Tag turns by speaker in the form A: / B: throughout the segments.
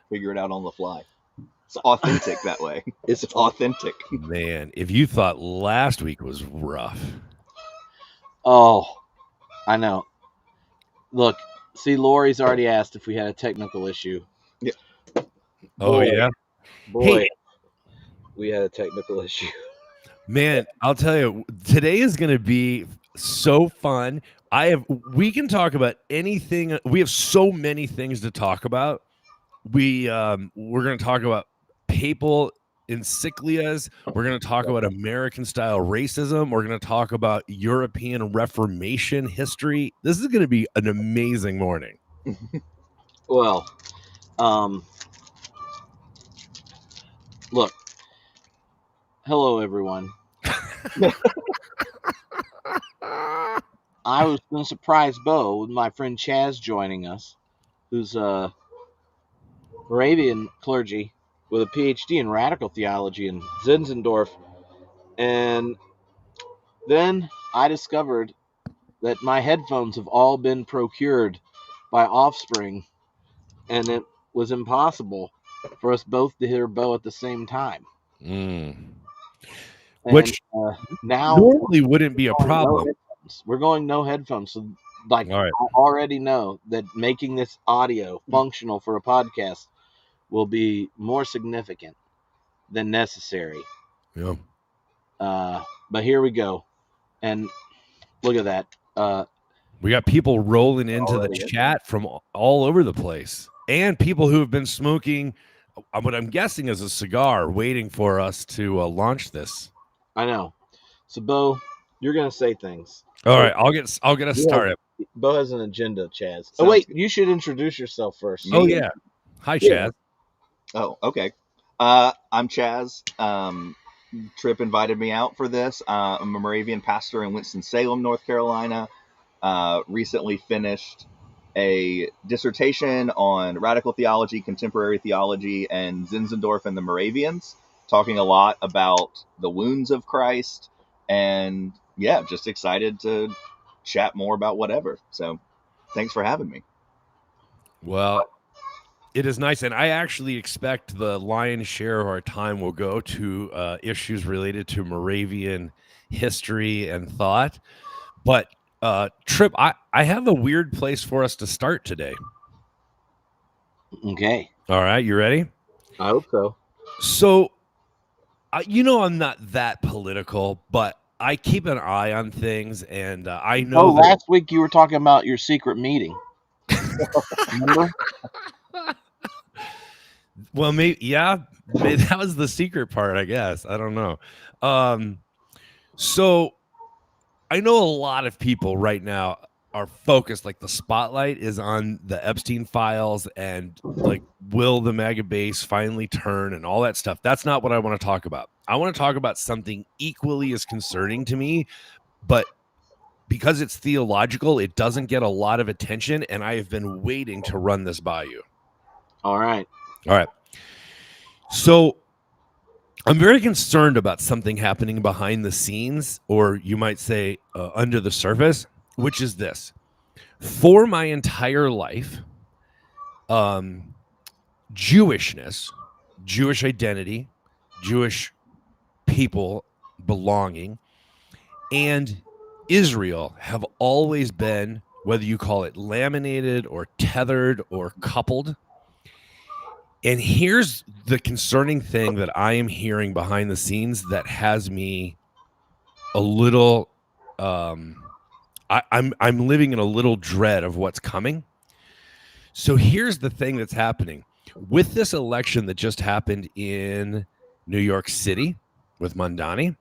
A: figure it out on the fly. It's authentic that way. It's authentic.
B: Man, if you thought last week was rough.
C: Oh, I know. Look, see, Lori's already asked if we had a technical issue.
A: Yeah.
B: Oh, yeah?
C: Boy,
B: Hey.
C: we had a technical issue.
B: Man, I'll tell you, today is going to be so fun. We can talk about anything. We have so many things to talk about. We're going to talk about papal encyclicals. We're going to talk about American style racism. We're going to talk about European Reformation history. This is going to be an amazing morning.
C: Well, look. Hello, everyone. I was going to surprise Bo with my friend Chaz joining us, who's a Moravian clergy with a PhD in radical theology in Zinzendorf. And then I discovered that my headphones have all been procured by Offspring, and it was impossible for us both to hear Bo at the same time.
B: Which
C: now
B: normally wouldn't be a problem.
C: We're going no headphones. So, like,
B: all right.
C: I already know that making this audio functional for a podcast will be more significant than necessary.
B: Yeah.
C: But here we go. And look at that.
B: We got people rolling into the chat from all over the place, and people who have been smoking what I'm guessing is a cigar, waiting for us to launch this.
C: I know. So, Bo, you're gonna say things.
B: All right, I'll get us started.
C: Bo has an agenda, Chaz. Oh wait, you should introduce yourself first.
B: Oh yeah. Hi, Chaz.
A: Oh, okay. I'm Chaz. Tripp invited me out for this. I'm a Moravian pastor in Winston-Salem, North Carolina. Recently finished a dissertation on radical theology, contemporary theology, and Zinzendorf and the Moravians, talking a lot about the wounds of Christ. And yeah, just excited to chat more about whatever. So thanks for having me.
B: Well, it is nice. And I actually expect the lion's share of our time will go to issues related to Moravian history and thought. But Tripp, I have a weird place for us to start today.
C: Okay.
B: All right. You ready?
C: I hope so.
B: So, I'm not that political, but I keep an eye on things, and I know.
C: Last week you were talking about your secret meeting. Remember?
B: Well, maybe that was the secret part, I guess. I don't know. So I know a lot of people right now are focused, like the spotlight is on the Epstein files and like, will the mega base finally turn and all that stuff. That's not what I want to talk about. I want to talk about something equally as concerning to me, but because it's theological, it doesn't get a lot of attention, and I have been waiting to run this by you.
C: All right.
B: So I'm very concerned about something happening behind the scenes, or you might say under the surface, which is this. For my entire life, Jewishness, Jewish identity, Jewish people belonging, and Israel have always been, whether you call it laminated or tethered or coupled. And here's the concerning thing that I am hearing behind the scenes that has me a little, I'm living in a little dread of what's coming. So here's the thing that's happening. With this election that just happened in New York City with Mondani,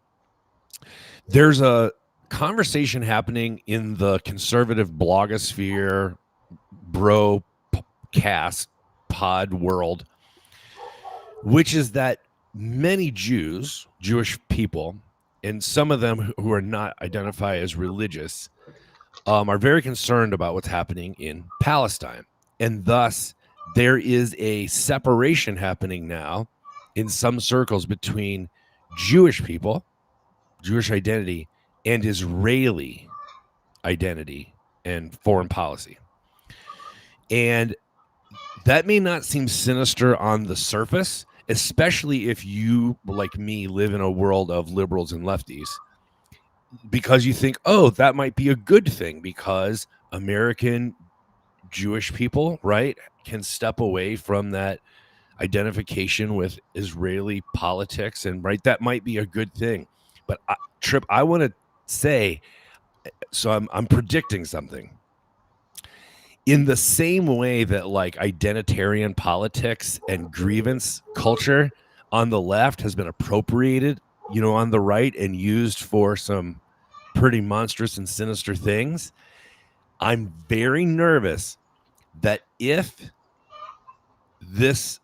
B: there's a conversation happening in the conservative blogosphere, cast pod world, which is that many Jewish people, and some of them who are not identified as religious, are very concerned about what's happening in Palestine. And thus, there is a separation happening now in some circles between Jewish people, Jewish identity, and Israeli identity and foreign policy. And that may not seem sinister on the surface, especially if you, like me, live in a world of liberals and lefties, because you think, oh, that might be a good thing because American Jewish people, right, can step away from that identification with Israeli politics, and right, that might be a good thing. But Trip, I want to say, so I'm predicting something. In the same way that like identitarian politics and grievance culture on the left has been appropriated, on the right and used for some pretty monstrous and sinister things, I'm very nervous that if this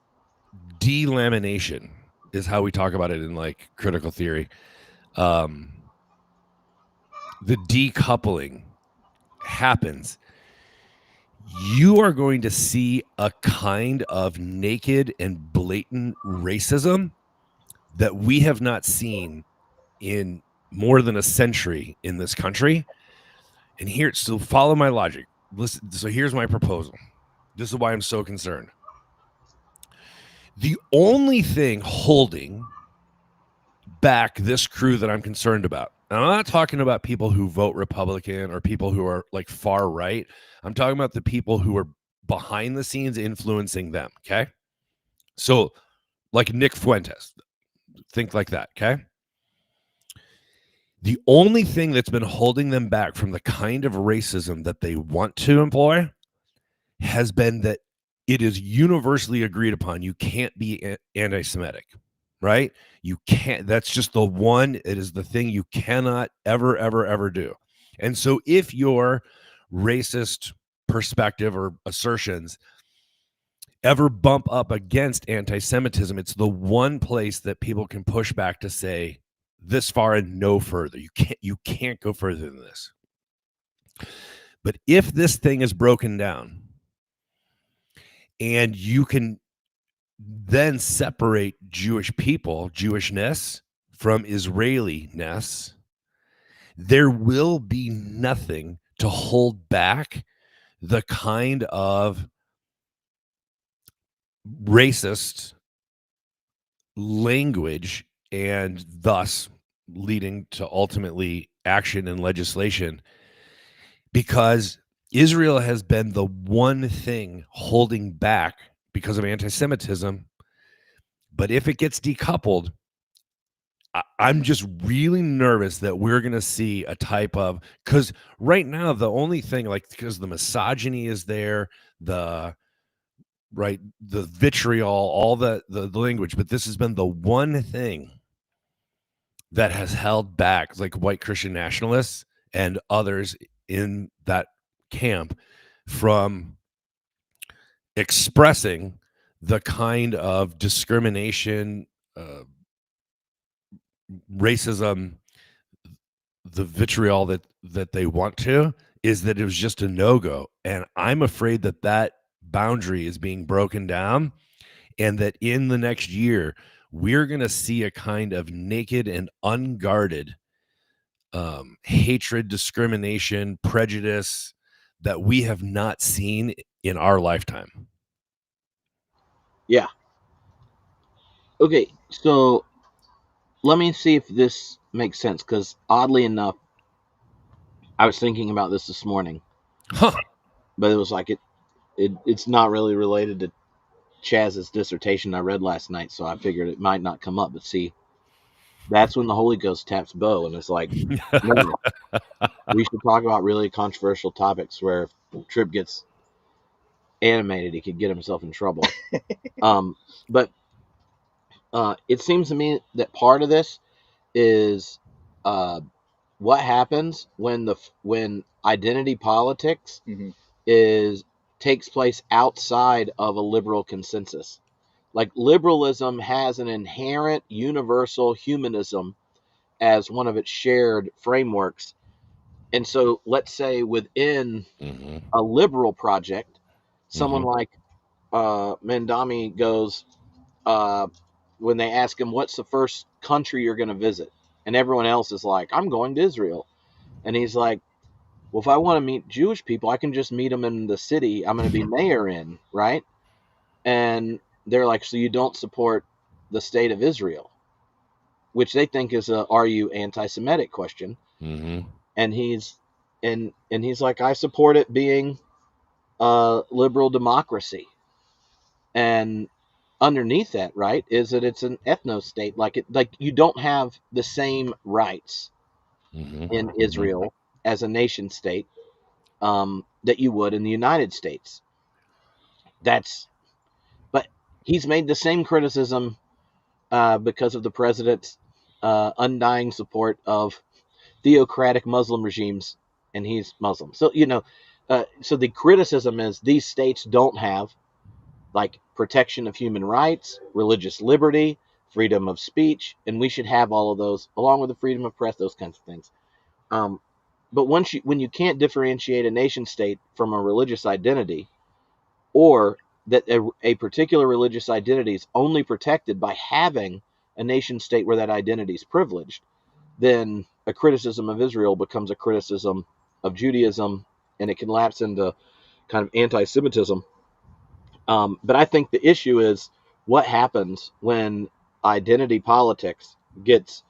B: delamination is how we talk about it in like critical theory, the decoupling happens, you are going to see a kind of naked and blatant racism that we have not seen in more than a century in this country. And here, so follow my logic. Listen, so here's my proposal. This is why I'm so concerned. The only thing holding back this crew that I'm concerned about, and I'm not talking about people who vote Republican or people who are like far right. I'm talking about the people who are behind the scenes influencing them. Okay. So, like Nick Fuentes, think like that. Okay. The only thing that's been holding them back from the kind of racism that they want to employ has been that it is universally agreed upon you can't be anti-Semitic, right? You can't. That's just the one. It is the thing you cannot ever, ever, ever do. And so if your racist perspective or assertions ever bump up against anti-Semitism, it's the one place that people can push back to say this far and no further. You can't go further than this. But if this thing is broken down and you can then separate Jewish people, Jewishness, from Israeliness, there will be nothing to hold back the kind of racist language and thus leading to ultimately action and legislation, because Israel has been the one thing holding back because of anti-Semitism. But if it gets decoupled, I'm just really nervous that we're going to see a type of, because right now the only thing, like, because the misogyny is there, the vitriol, all the language, but this has been the one thing that has held back like white Christian nationalists and others in that camp from expressing the kind of discrimination, racism, the vitriol that they want to, is that it was just a no-go. And I'm afraid that that boundary is being broken down, and that in the next year we're going to see a kind of naked and unguarded hatred, discrimination, prejudice that we have not seen in our lifetime.
C: Yeah. Okay, so let me see if this makes sense, because oddly enough, I was thinking about this morning, but it was like it's not really related to Chaz's dissertation I read last night, so I figured it might not come up. But see, that's when the Holy Ghost taps Bo, and it's like, no, we should talk about really controversial topics where if Tripp gets animated, he could get himself in trouble. But it seems to me that part of this is what happens when identity politics takes place outside of a liberal consensus. Like, liberalism has an inherent universal humanism as one of its shared frameworks. And so let's say within a liberal project, someone like Mandami goes, when they ask him, what's the first country you're going to visit? And everyone else is like, I'm going to Israel. And he's like, well, if I want to meet Jewish people, I can just meet them in the city I'm going to be mayor in, right? And they're like, so you don't support the state of Israel, which they think is a "Are you anti-Semitic?" question.
B: Mm-hmm.
C: And he's like, I support it being a liberal democracy. And underneath that, right, is that it's an ethno state. Like you don't have the same rights
B: Mm-hmm.
C: in
B: Mm-hmm.
C: Israel as a nation state that you would in the United States. But he's made the same criticism because of the president's undying support of theocratic Muslim regimes, and he's Muslim. So so the criticism is these states don't have like protection of human rights, religious liberty, freedom of speech, and we should have all of those along with the freedom of press, those kinds of things. Um, but when you can't differentiate a nation state from a religious identity, or that a particular religious identity is only protected by having a nation state where that identity is privileged, then a criticism of Israel becomes a criticism of Judaism, and it can lapse into kind of anti-Semitism. But I think the issue is what happens when identity politics gets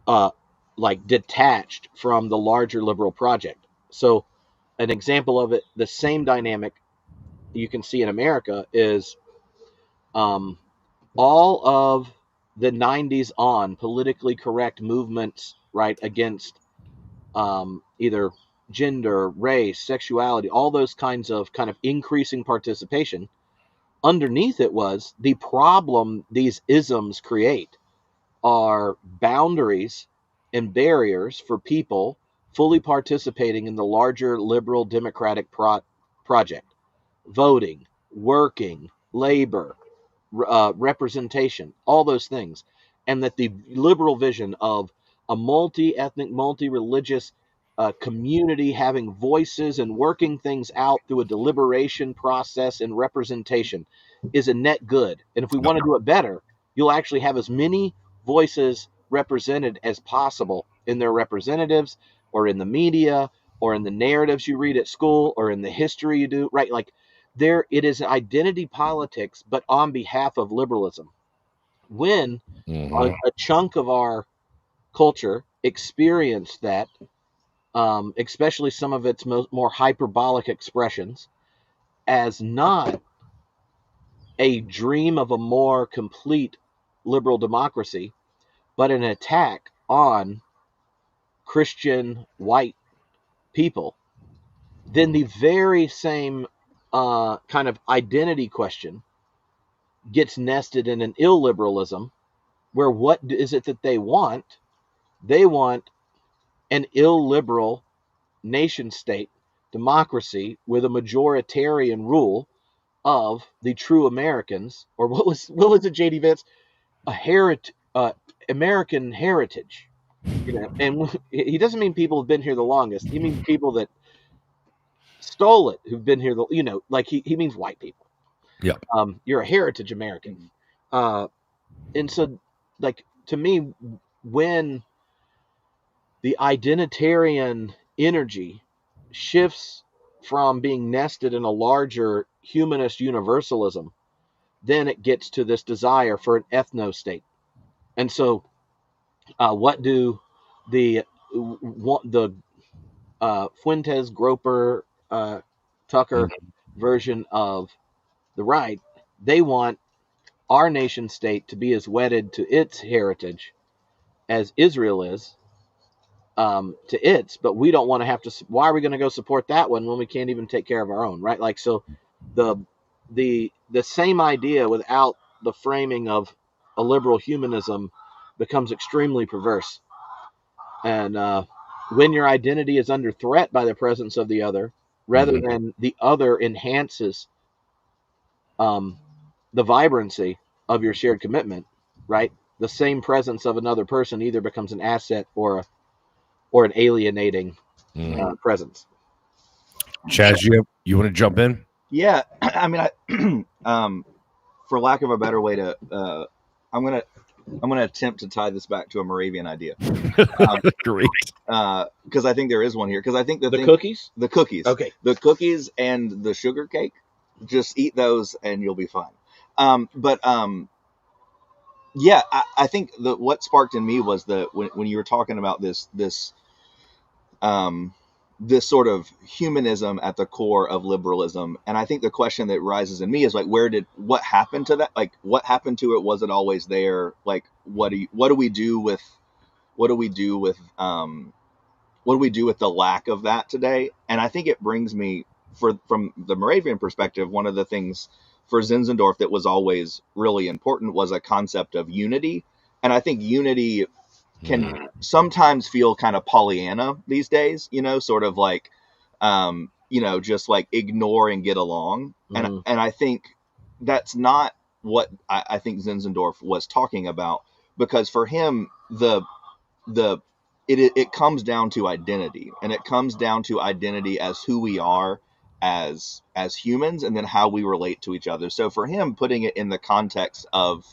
C: uh, like detached from the larger liberal project. So, an example of it, the same dynamic you can see in America is um, all of the 90s on politically correct movements, right, against either gender, race, sexuality, all those kinds of kind of increasing participation. Underneath it was the problem these isms create are boundaries and barriers for people fully participating in the larger liberal democratic project, voting, working, labor, representation, all those things. And that the liberal vision of a multi-ethnic, multi-religious community having voices and working things out through a deliberation process and representation is a net good. And if we want to do it better, you'll actually have as many voices represented as possible in their representatives or in the media or in the narratives you read at school or in the history you do, right? Like there, it is identity politics, but on behalf of liberalism. When
B: Mm-hmm.
C: a chunk of our culture experienced that, especially some of its more hyperbolic expressions, as not a dream of a more complete liberal democracy, but an attack on Christian white people, then the very same kind of identity question gets nested in an illiberalism where what is it that they want? They want an illiberal nation state democracy with a majoritarian rule of the true Americans, or what was it, JD Vance? American heritage. And he doesn't mean people have been here the longest. He means people that stole it, who've been here like he means white people.
B: Yeah.
C: You're a heritage American. And so, like, to me, when the identitarian energy shifts from being nested in a larger humanist universalism, then it gets to this desire for an ethno state. And so, what do the Fuentes, Groper, Tucker version of the right? They want our nation state to be as wedded to its heritage as Israel is to its, but we don't want to have to. Why are we going to go support that one when we can't even take care of our own, right? Like, so the the same idea without the framing of a liberal humanism becomes extremely perverse. And when your identity is under threat by the presence of the other, rather than the other enhances um, the vibrancy of your shared commitment, right? The same presence of another person either becomes an asset or an alienating presence.
B: Chaz, you want to jump in?
A: Yeah, I mean, for lack of a better way to, I'm gonna attempt to tie this back to a Moravian idea,
B: Great.
A: because I think there is one here. Because I think the
C: Cookies.
A: the cookies,
C: Okay.
A: the cookies and the sugar cake. just eat those and you'll be fine. But yeah, I think what sparked in me was when you were talking about um, this sort of humanism at the core of liberalism, and I think the question that rises in me is like, what happened to that? Like, what happened to it? Was it always there? Like, what do we do with what do we do with what do we do with the lack of that today? And I think it brings me, from the Moravian perspective, one of the things for Zinzendorf that was always really important was a concept of unity. And I think unity can sometimes feel kind of Pollyanna these days, sort of like, just like ignore and get along. And I think that's not what I think Zinzendorf was talking about, because for him, the it comes down to identity, and it comes down to identity as who we are as humans, and then how we relate to each other. So for him, putting it in the context of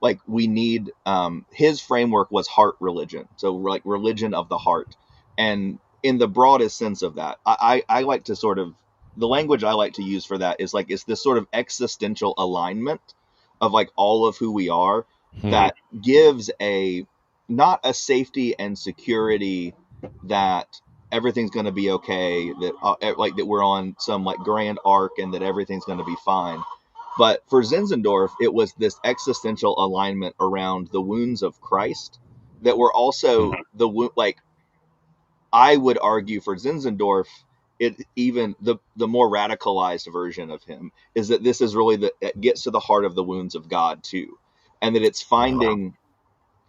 A: like, we need, his framework was heart religion, so like religion of the heart. And in the broadest sense of that, I like to sort of, the language I like to use for that is like, it's this sort of existential alignment of like all of who we are, that gives a, not a safety and security that everything's going to be okay, that like that we're on some like grand arc and that everything's going to be fine. But for Zinzendorf, it was this existential alignment around the wounds of Christ that were also like, I would argue for Zinzendorf, it even the more radicalized version of him is that this is really it gets to the heart of the wounds of God too, and that it's finding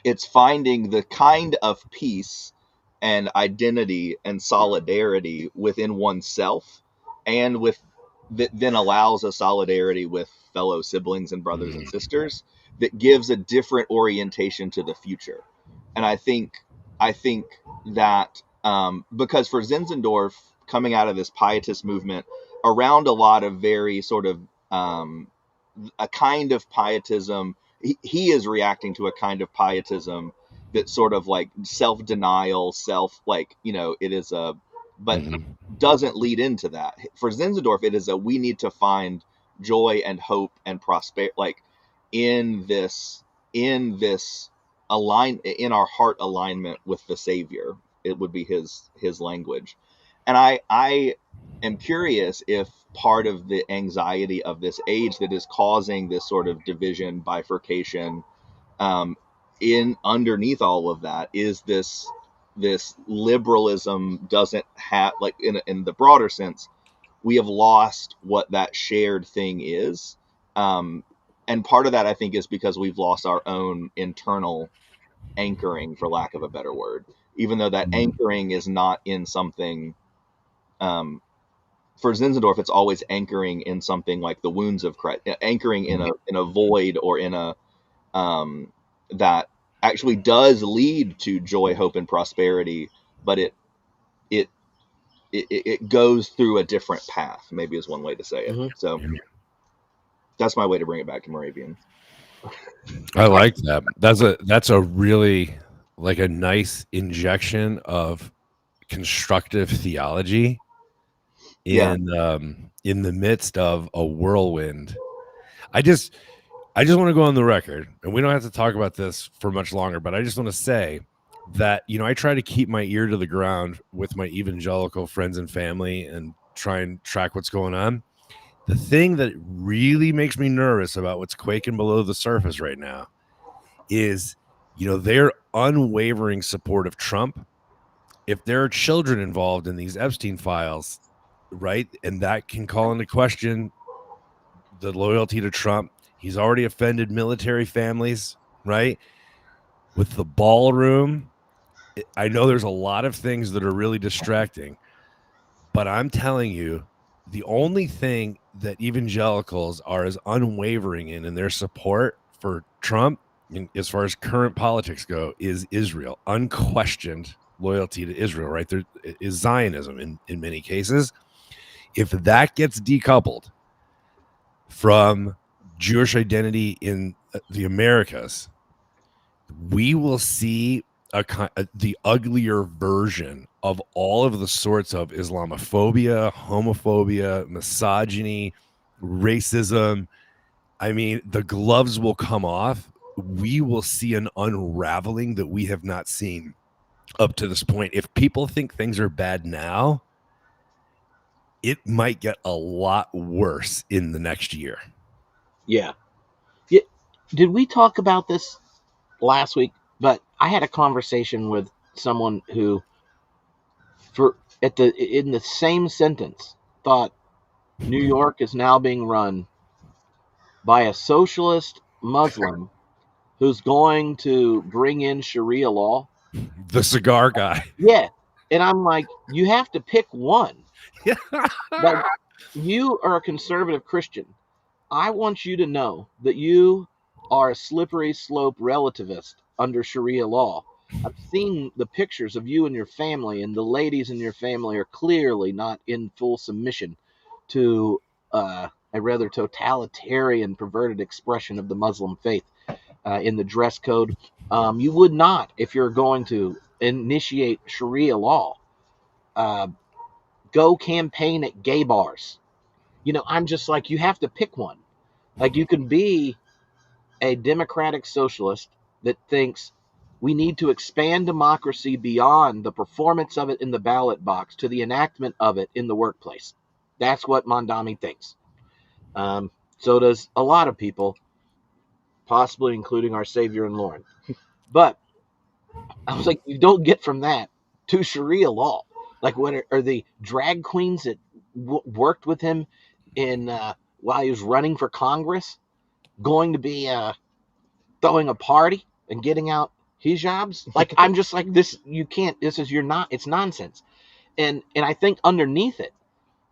A: the kind of peace and identity and solidarity within oneself, and with that then allows a solidarity with fellow siblings and brothers and sisters, that gives a different orientation to the future. And I think that, because for Zinzendorf, coming out of this pietist movement around a lot of very sort of, a kind of pietism, he is reacting to a kind of pietism that sort of like self-denial, like, it is a, but doesn't lead into that. For Zinzendorf, it is a, we need to find joy and hope and prosperity, like in this in our heart alignment with the Savior. It would be his language. And I am curious if part of the anxiety of this age that is causing this sort of division, bifurcation, in underneath all of that, is this liberalism doesn't have, like, in the broader sense, we have lost what that shared thing is. And part of that, I think, is because we've lost our own internal anchoring, for lack of a better word, even though that anchoring is not in something, for Zinzendorf, it's always anchoring in something like the wounds of Christ, anchoring in a void, or in a, that actually does lead to joy, hope, and prosperity, but it goes through a different path, maybe is one way to say it. So that's my way to bring it back to Moravian.
B: I like that. That's a really, like, a nice injection of constructive theology in the midst of a whirlwind. I just want to go on the record, and we don't have to talk about this for much longer, but I just want to say that, I try to keep my ear to the ground with my evangelical friends and family and try and track what's going on. The thing that really makes me nervous about what's quaking below the surface right now is, their unwavering support of Trump. If there are children involved in these Epstein files, right, and that can call into question the loyalty to Trump. He's already offended military families, right? With the ballroom, I know there's a lot of things that are really distracting, but I'm telling you, the only thing that evangelicals are as unwavering in their support for Trump, as far as current politics go, is Israel. Unquestioned loyalty to Israel, right? There is Zionism in many cases. If that gets decoupled from Jewish identity in the Americas, we will see the uglier version of all of the sorts of Islamophobia, homophobia, misogyny, racism. I mean, the gloves will come off. We will see an unraveling that we have not seen up to this point. If people think things are bad now, it might get a lot worse in the next year.
C: Yeah. Did we talk about this last week? But I had a conversation with someone who, in the same sentence, thought New York is now being run by a socialist Muslim who's going to bring in Sharia law.
B: The cigar guy.
C: Yeah. And I'm like, you have to pick one. Like, you are a conservative Christian. I want you to know that you are a slippery slope relativist under Sharia law. I've seen the pictures of you and your family, and the ladies in your family are clearly not in full submission to a rather totalitarian, perverted expression of the Muslim faith in the dress code. You would not, if you're going to initiate Sharia law, uh, go campaign at gay bars. I'm just like, you have to pick one. Like, you can be a democratic socialist that thinks we need to expand democracy beyond the performance of it in the ballot box to the enactment of it in the workplace. That's what Mondami thinks. So does a lot of people, possibly including our Savior and Lord. But I was like, you don't get from that to Sharia law. Like, what are the drag queens that worked with him in while he was running for Congress going to be throwing a party and getting out hijabs? Like, I'm just like, this, you can't, it's nonsense. And I think underneath it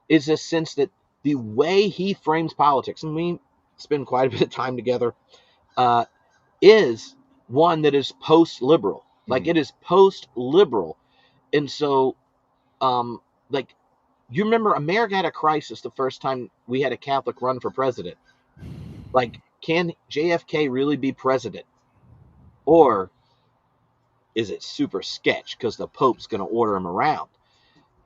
C: is this sense that the way he frames politics, and we spend quite a bit of time together, is one that is post-liberal. Like, it is post-liberal. And so, like, you remember America had a crisis the first time we had a Catholic run for president. Like, can JFK really be president? Or is it super sketch because the Pope's going to order him around?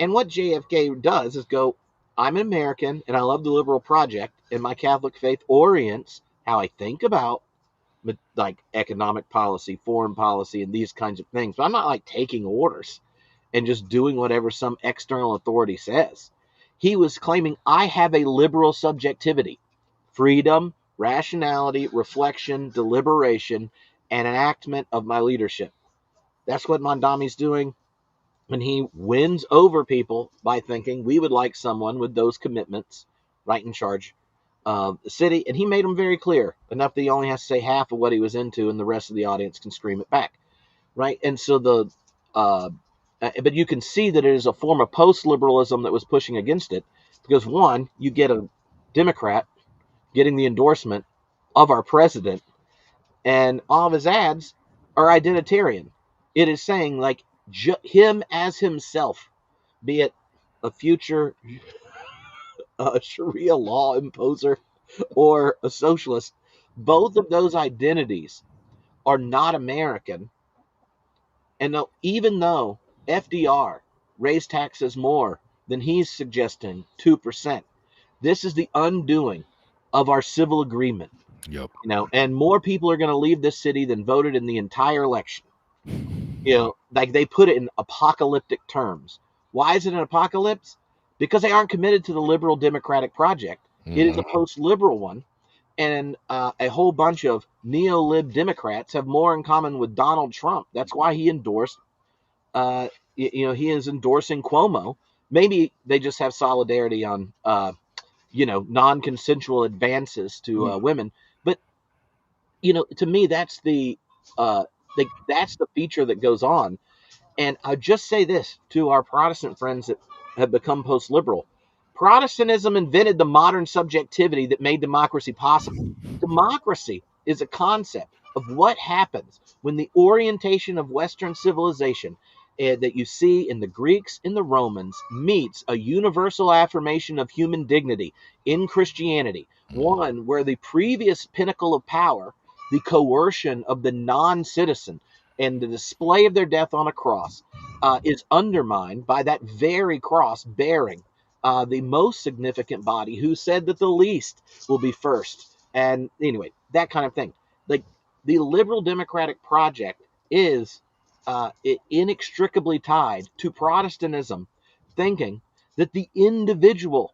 C: And what JFK does is go, I'm an American and I love the liberal project, and my Catholic faith orients how I think about like economic policy, foreign policy, and these kinds of things. But I'm not like taking orders and just doing whatever some external authority says. He was claiming, I have a liberal subjectivity, freedom, rationality, reflection, deliberation, and enactment of my leadership. That's what Mondami's doing. And he wins over people by thinking we would like someone with those commitments right in charge of the city. And he made them very clear, enough that he only has to say half of what he was into and the rest of the audience can scream it back. Right. And so but you can see that it is a form of post-liberalism that was pushing against it because, one, you get a Democrat getting the endorsement of our president, and all of his ads are identitarian. It is saying, like, him as himself, be it a future Sharia law imposer or a socialist, both of those identities are not American. And even though FDR raised taxes more than he's suggesting, 2%, this is the undoing of our civil agreement.
B: Yep.
C: And more people are going to leave this city than voted in the entire election. Like, they put it in apocalyptic terms. Why is it an apocalypse? Because they aren't committed to the liberal democratic project. It is a post-liberal one. And a whole bunch of neo-lib Democrats have more in common with Donald Trump. That's why he endorsed, he is endorsing Cuomo. Maybe they just have solidarity on, non-consensual advances to women. But, to me, that's that's the feature that goes on. And I just say this to our Protestant friends that have become post-liberal. Protestantism invented the modern subjectivity that made democracy possible. Democracy is a concept of what happens when the orientation of Western civilization that you see in the Greeks and the Romans meets a universal affirmation of human dignity in Christianity, one where the previous pinnacle of power, the coercion of the non-citizen, and the display of their death on a cross is undermined by that very cross bearing the most significant body, who said that the least will be first. And anyway, that kind of thing. Like, the liberal democratic project is inextricably tied to Protestantism, thinking that the individual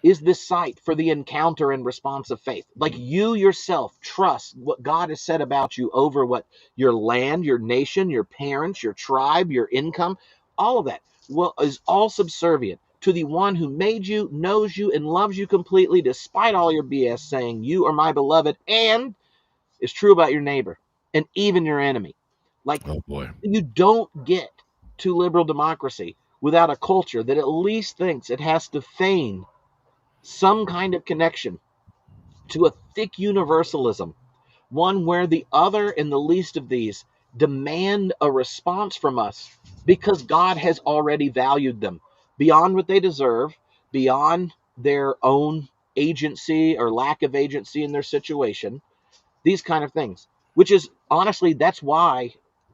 C: is the site for the encounter and response of faith. Like, you yourself trust what God has said about you over what your land, your nation, your parents, your tribe, your income, all of that is all subservient to the one who made you, knows you, and loves you completely, despite all your BS, saying, "You are my beloved," and is true about your neighbor and even your enemy. Like,
B: Oh boy.
C: you don't get to liberal democracy without a culture that at least thinks it has to feign some kind of connection to a thick universalism, one where the other and the least of these demand a response from us because God has already valued them beyond what they deserve, beyond their own agency or lack of agency in their situation, these kind of things. Which is, honestly, that's why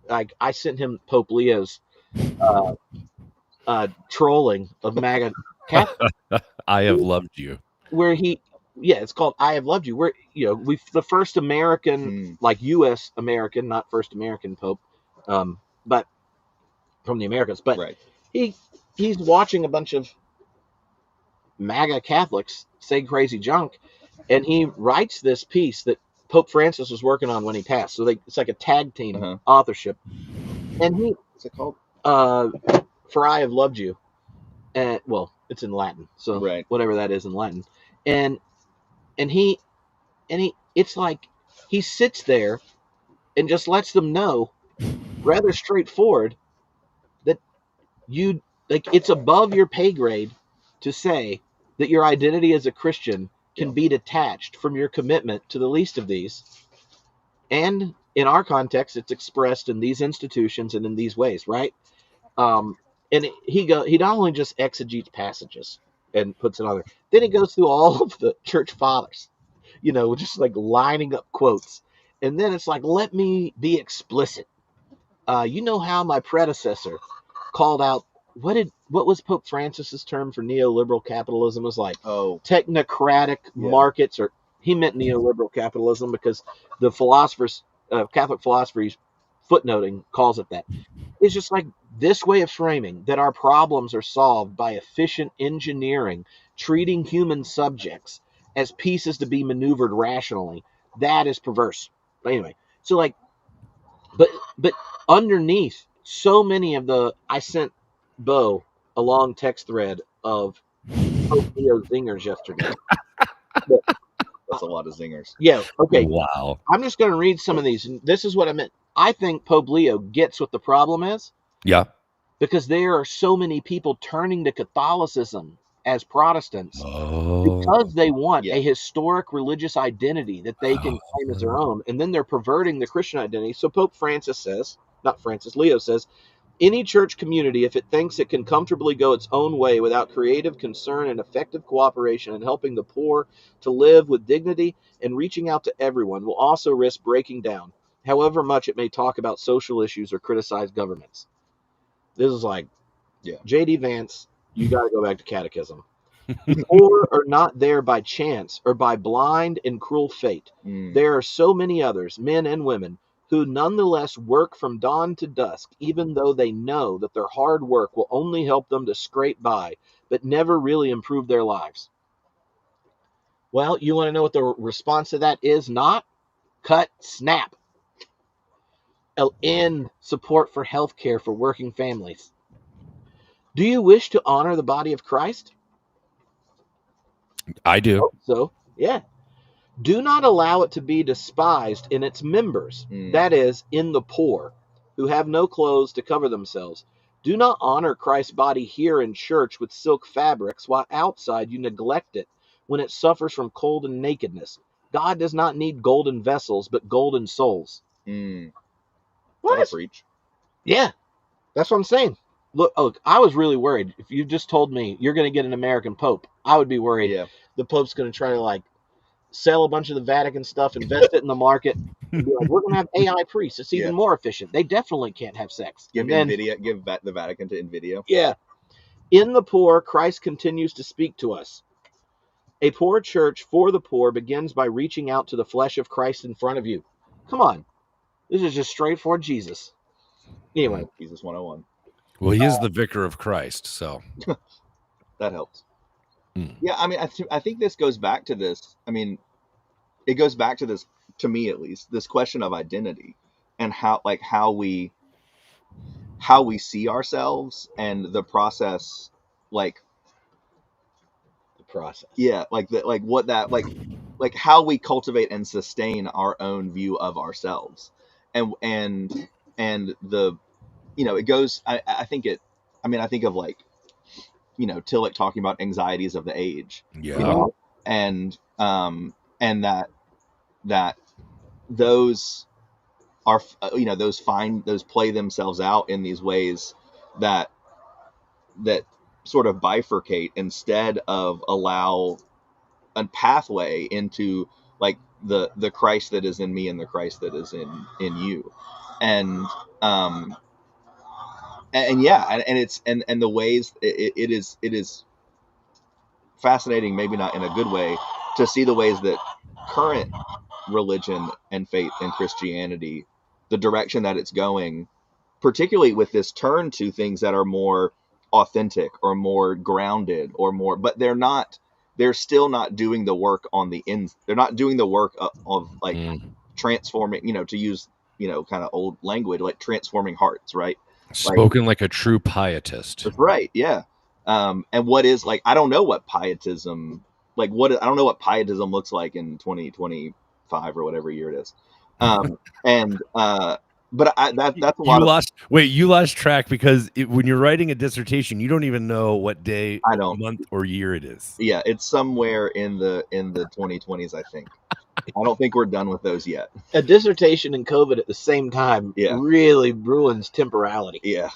C: I sent him Pope Leo's trolling of MAGA Catholics,
B: I have loved you.
C: where it's called "I Have Loved You," where, we the first American, like U.S. American, not first American Pope, but from the Americas. But
A: Right.
C: he's watching a bunch of MAGA Catholics say crazy junk, and he writes this piece that Pope Francis was working on when he passed. So it's like a tag team authorship, and
A: What's it called?
C: For I Have Loved You, and well, it's in Latin, so
A: Right.
C: whatever that is in Latin, and he it's like he sits there and just lets them know, rather straightforward, that it's above your pay grade to say that your identity as a Christian can be detached from your commitment to the least of these. And in our context, it's expressed in these institutions and in these ways, right? And he not only just exegetes passages and puts it on there, then he goes through all of the church fathers, just like lining up quotes. And then it's like, let me be explicit. You know how my predecessor called out, what was Pope Francis's term for neoliberal capitalism? It was like technocratic markets, or he meant neoliberal capitalism because the philosophers, Catholic philosophy footnoting calls it that. It's just like this way of framing that our problems are solved by efficient engineering, treating human subjects as pieces to be maneuvered rationally. That is perverse. But anyway, so like, but underneath so many of I sent Bo a long text thread of Pope Leo zingers yesterday.
A: That's a lot of zingers.
C: Yeah. Okay.
B: Wow.
C: I'm just going to read some of these. And this is what I meant. I think Pope Leo gets what the problem is.
B: Yeah.
C: Because there are so many people turning to Catholicism as Protestants because they want a historic religious identity that they can claim as their own, and then they're perverting the Christian identity. So Pope Francis says, not Francis, Leo says, any church community, if it thinks it can comfortably go its own way without creative concern and effective cooperation in helping the poor to live with dignity and reaching out to everyone, will also risk breaking down, however much it may talk about social issues or criticize governments. This is like, J.D. Vance, you got to go back to catechism. The poor are not there by chance or by blind and cruel fate. There are so many others, men and women, who nonetheless work from dawn to dusk, even though they know that their hard work will only help them to scrape by, but never really improve their lives. Well, you want to know what the response to that is? Not cut, snap. End support for health care for working families. Do you wish to honor the body of Christ?
B: I do.
C: So, yeah. Do not allow it to be despised in its members, that is, in the poor, who have no clothes to cover themselves. Do not honor Christ's body here in church with silk fabrics, while outside you neglect it when it suffers from cold and nakedness. God does not need golden vessels, but golden souls.
A: What? Preach.
C: Yeah, that's what I'm saying. Look, I was really worried. If you just told me you're going to get an American Pope, I would be worried the Pope's going to try to sell a bunch of the Vatican stuff, invest it in the market, and be like, we're going to have AI priests. It's even more efficient. They definitely can't have sex.
A: Give the Vatican to NVIDIA.
C: Yeah. In the poor, Christ continues to speak to us. A poor church for the poor begins by reaching out to the flesh of Christ in front of you. Come on. This is just straightforward Jesus. Anyway.
A: Jesus 101.
B: Well, he is the vicar of Christ, so
A: That helps.
B: Mm.
A: Yeah, I mean, I think this goes back to this. I mean, it goes back to this, to me at least, this question of identity and how we see ourselves, and the process, like
C: The process.
A: yeah, like what that like how we cultivate and sustain our own view of ourselves, and the, you know, it goes, I think it, I mean, I think of, like, you know, Tillich talking about anxieties of the age,
B: Yeah.
A: you know, and that those are, you know, those play themselves out in these ways that sort of bifurcate instead of allow a pathway into, like, the Christ that is in me and the Christ that is in you, and yeah, and it's and the ways it is fascinating, maybe not in a good way, to see the ways that current religion and faith and Christianity, the direction that it's going, particularly with this turn to things that are more authentic or more grounded or more, but they're still not doing the work on the ends. They're not doing the work of like transforming, you know, to use, you know, kind of old language, like transforming hearts, right?
B: Spoken like a true pietist.
A: That's right. Yeah. And what is, like, I don't know what pietism, like, I don't know what pietism looks like in 2025 or whatever year it is. And, but that's a lot
B: you lost track because when you're writing a dissertation, you don't even know what day, month, or year it is.
A: Yeah, it's somewhere in the 2020s, I think. I don't think we're done with those yet.
C: A dissertation and COVID at the same time really ruins temporality.
A: Yeah.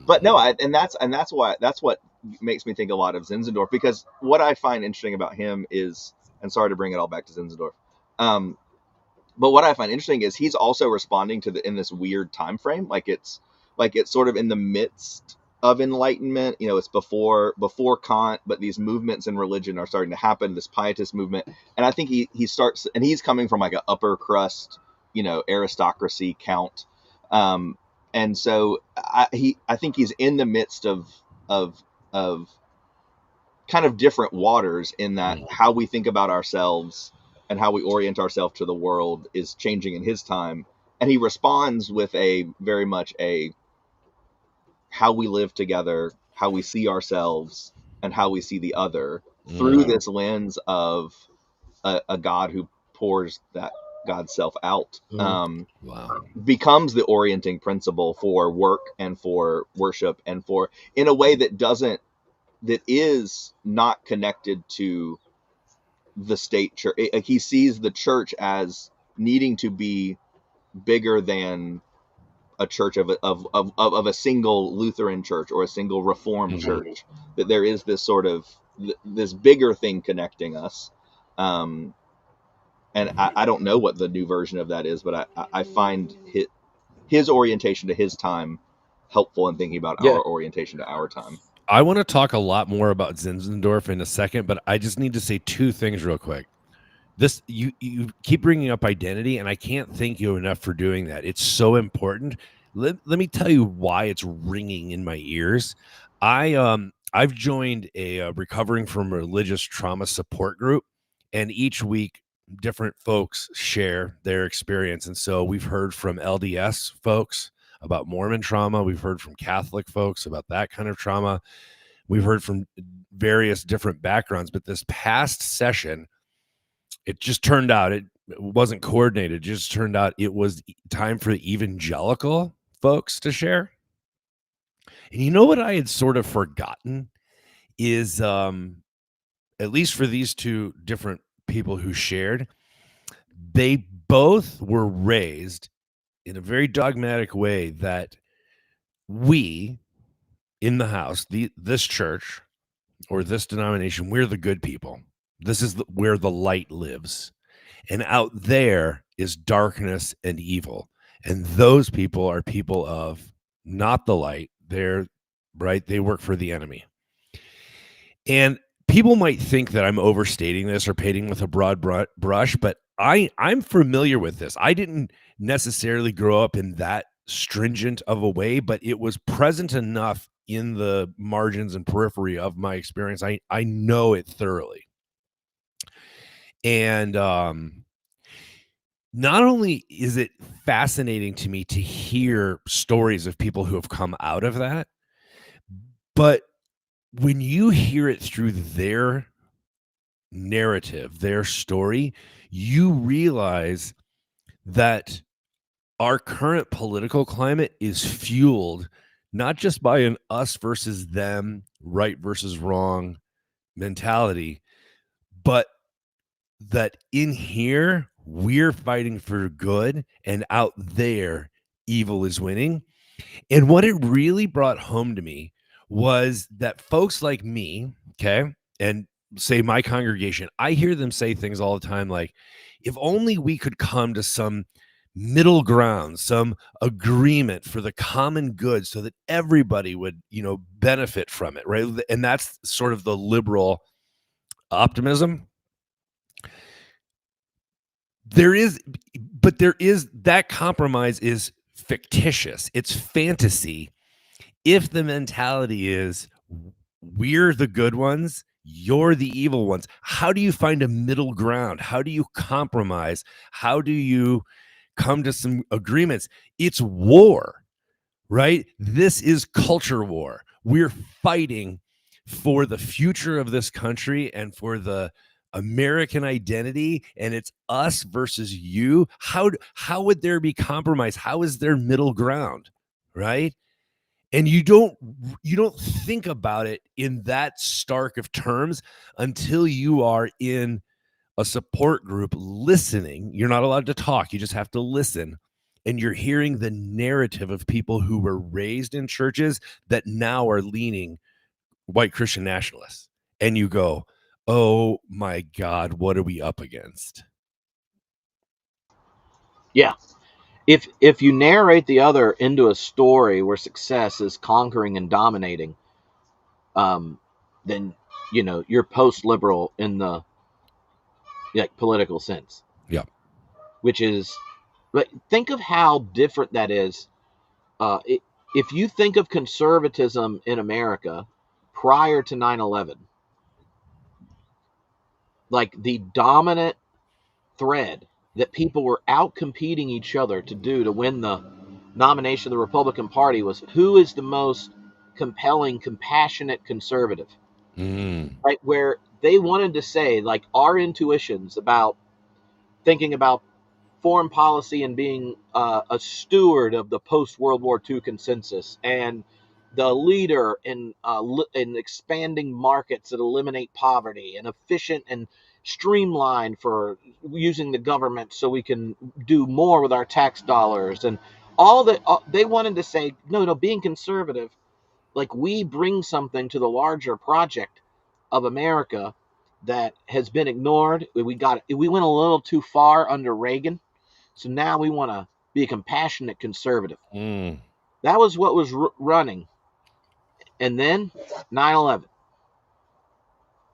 A: But no, that's what makes me think a lot of Zinzendorf, because what I find interesting about him is, and sorry to bring it all back to Zinzendorf, but what I find interesting is he's also responding to in this weird time frame, like it's sort of in the midst of Enlightenment. You know, it's before Kant, but these movements in religion are starting to happen. This pietist movement, and I think he starts, and he's coming from like an upper crust, you know, aristocracy count, and so I think he's in the midst of kind of different waters, in that how we think about ourselves and how we orient ourselves to the world is changing in his time, and he responds with a very much a how we live together, how we see ourselves, and how we see the other through this lens of a God who pours that God's self out. Becomes the orienting principle for work and for worship, and for, in a way that is not connected to the state church. He sees the church as needing to be bigger than a church of a single Lutheran church or a single Reformed church. That there is this sort of this bigger thing connecting us. And I don't know what the new version of that is, but I find his orientation to his time helpful in thinking about our orientation to our time.
B: I want to talk a lot more about Zinzendorf in a second, but I just need to say two things real quick. This you keep bringing up identity, and I can't thank you enough for doing that. It's so important. Let me tell you why it's ringing in my ears. I've joined a recovering from religious trauma support group, and each week different folks share their experience. And so we've heard from LDS folks about Mormon trauma. We've heard from Catholic folks about that kind of trauma. We've heard from various different backgrounds, but this past session, it just turned out it wasn't coordinated. It just turned out it was time for the evangelical folks to share. And you know what I had sort of forgotten is, at least for these two different people who shared, they both were raised in a very dogmatic way that we in the house, this church or this denomination, we're the good people. This is where the light lives. And out there is darkness and evil. And those people are people of not the light. They're right. They work for the enemy. And people might think that I'm overstating this or painting with a broad brush, but I'm familiar with this. I didn't necessarily grow up in that stringent of a way, but it was present enough in the margins and periphery of my experience. I know it thoroughly. And not only is it fascinating to me to hear stories of people who have come out of that, but when you hear it through their narrative, their story, you realize that our current political climate is fueled not just by an us versus them, right versus wrong mentality, but that in here we're fighting for good and out there evil is winning. And what it really brought home to me was that folks like me, okay, and say my congregation, I hear them say things all the time like, if only we could come to some middle ground, some agreement for the common good so that everybody would, benefit from it, right? And that's sort of the liberal optimism. There is that compromise is fictitious. It's fantasy. If the mentality is we're the good ones, you're the evil ones, how do you find a middle ground? How do you compromise? How do you come to some agreements? It's war, right? This is culture war. We're fighting for the future of this country and for the American identity, and it's us versus you. How would there be compromise? How is there middle ground, right? And you don't think about it in that stark of terms until you are in a support group listening. You're not allowed to talk, you just have to listen, and you're hearing the narrative of people who were raised in churches that now are leaning white Christian nationalists, and you go, oh my God, what are we up against?
C: Yeah. If you narrate the other into a story where success is conquering and dominating, then you're post-liberal in the political sense.
B: Yeah.
C: Which is, but think of how different that is. If you think of conservatism in America prior to 9/11, like the dominant thread that people were out competing each other to win the nomination of the Republican Party was who is the most compelling, compassionate conservative, right? Where they wanted to say, like, our intuitions about thinking about foreign policy and being a steward of the post-World War II consensus and the leader in expanding markets that eliminate poverty and efficient and streamlined for using the government so we can do more with our tax dollars and all that. They wanted to say, no, being conservative, like, we bring something to the larger project of America that has been ignored. We went a little too far under Reagan, so now we want to be a compassionate conservative. That was what was running. And then 9/11.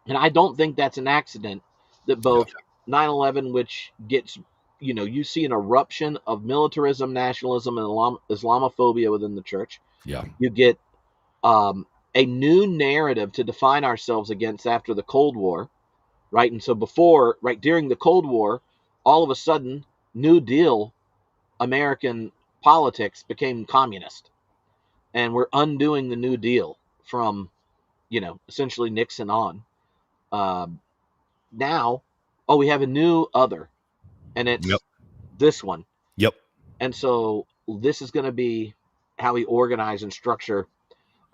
C: And I don't think that's an accident that both 9/11, which gets, you see an eruption of militarism, nationalism, and Islamophobia within the church.
B: Yeah.
C: You get a new narrative to define ourselves against after the Cold War, right? And so during the Cold War, all of a sudden, New Deal American politics became communist, and we're undoing the New Deal from, essentially Nixon on. Now, we have a new other, and it's this one.
B: Yep.
C: And so this is going to be how we organize and structure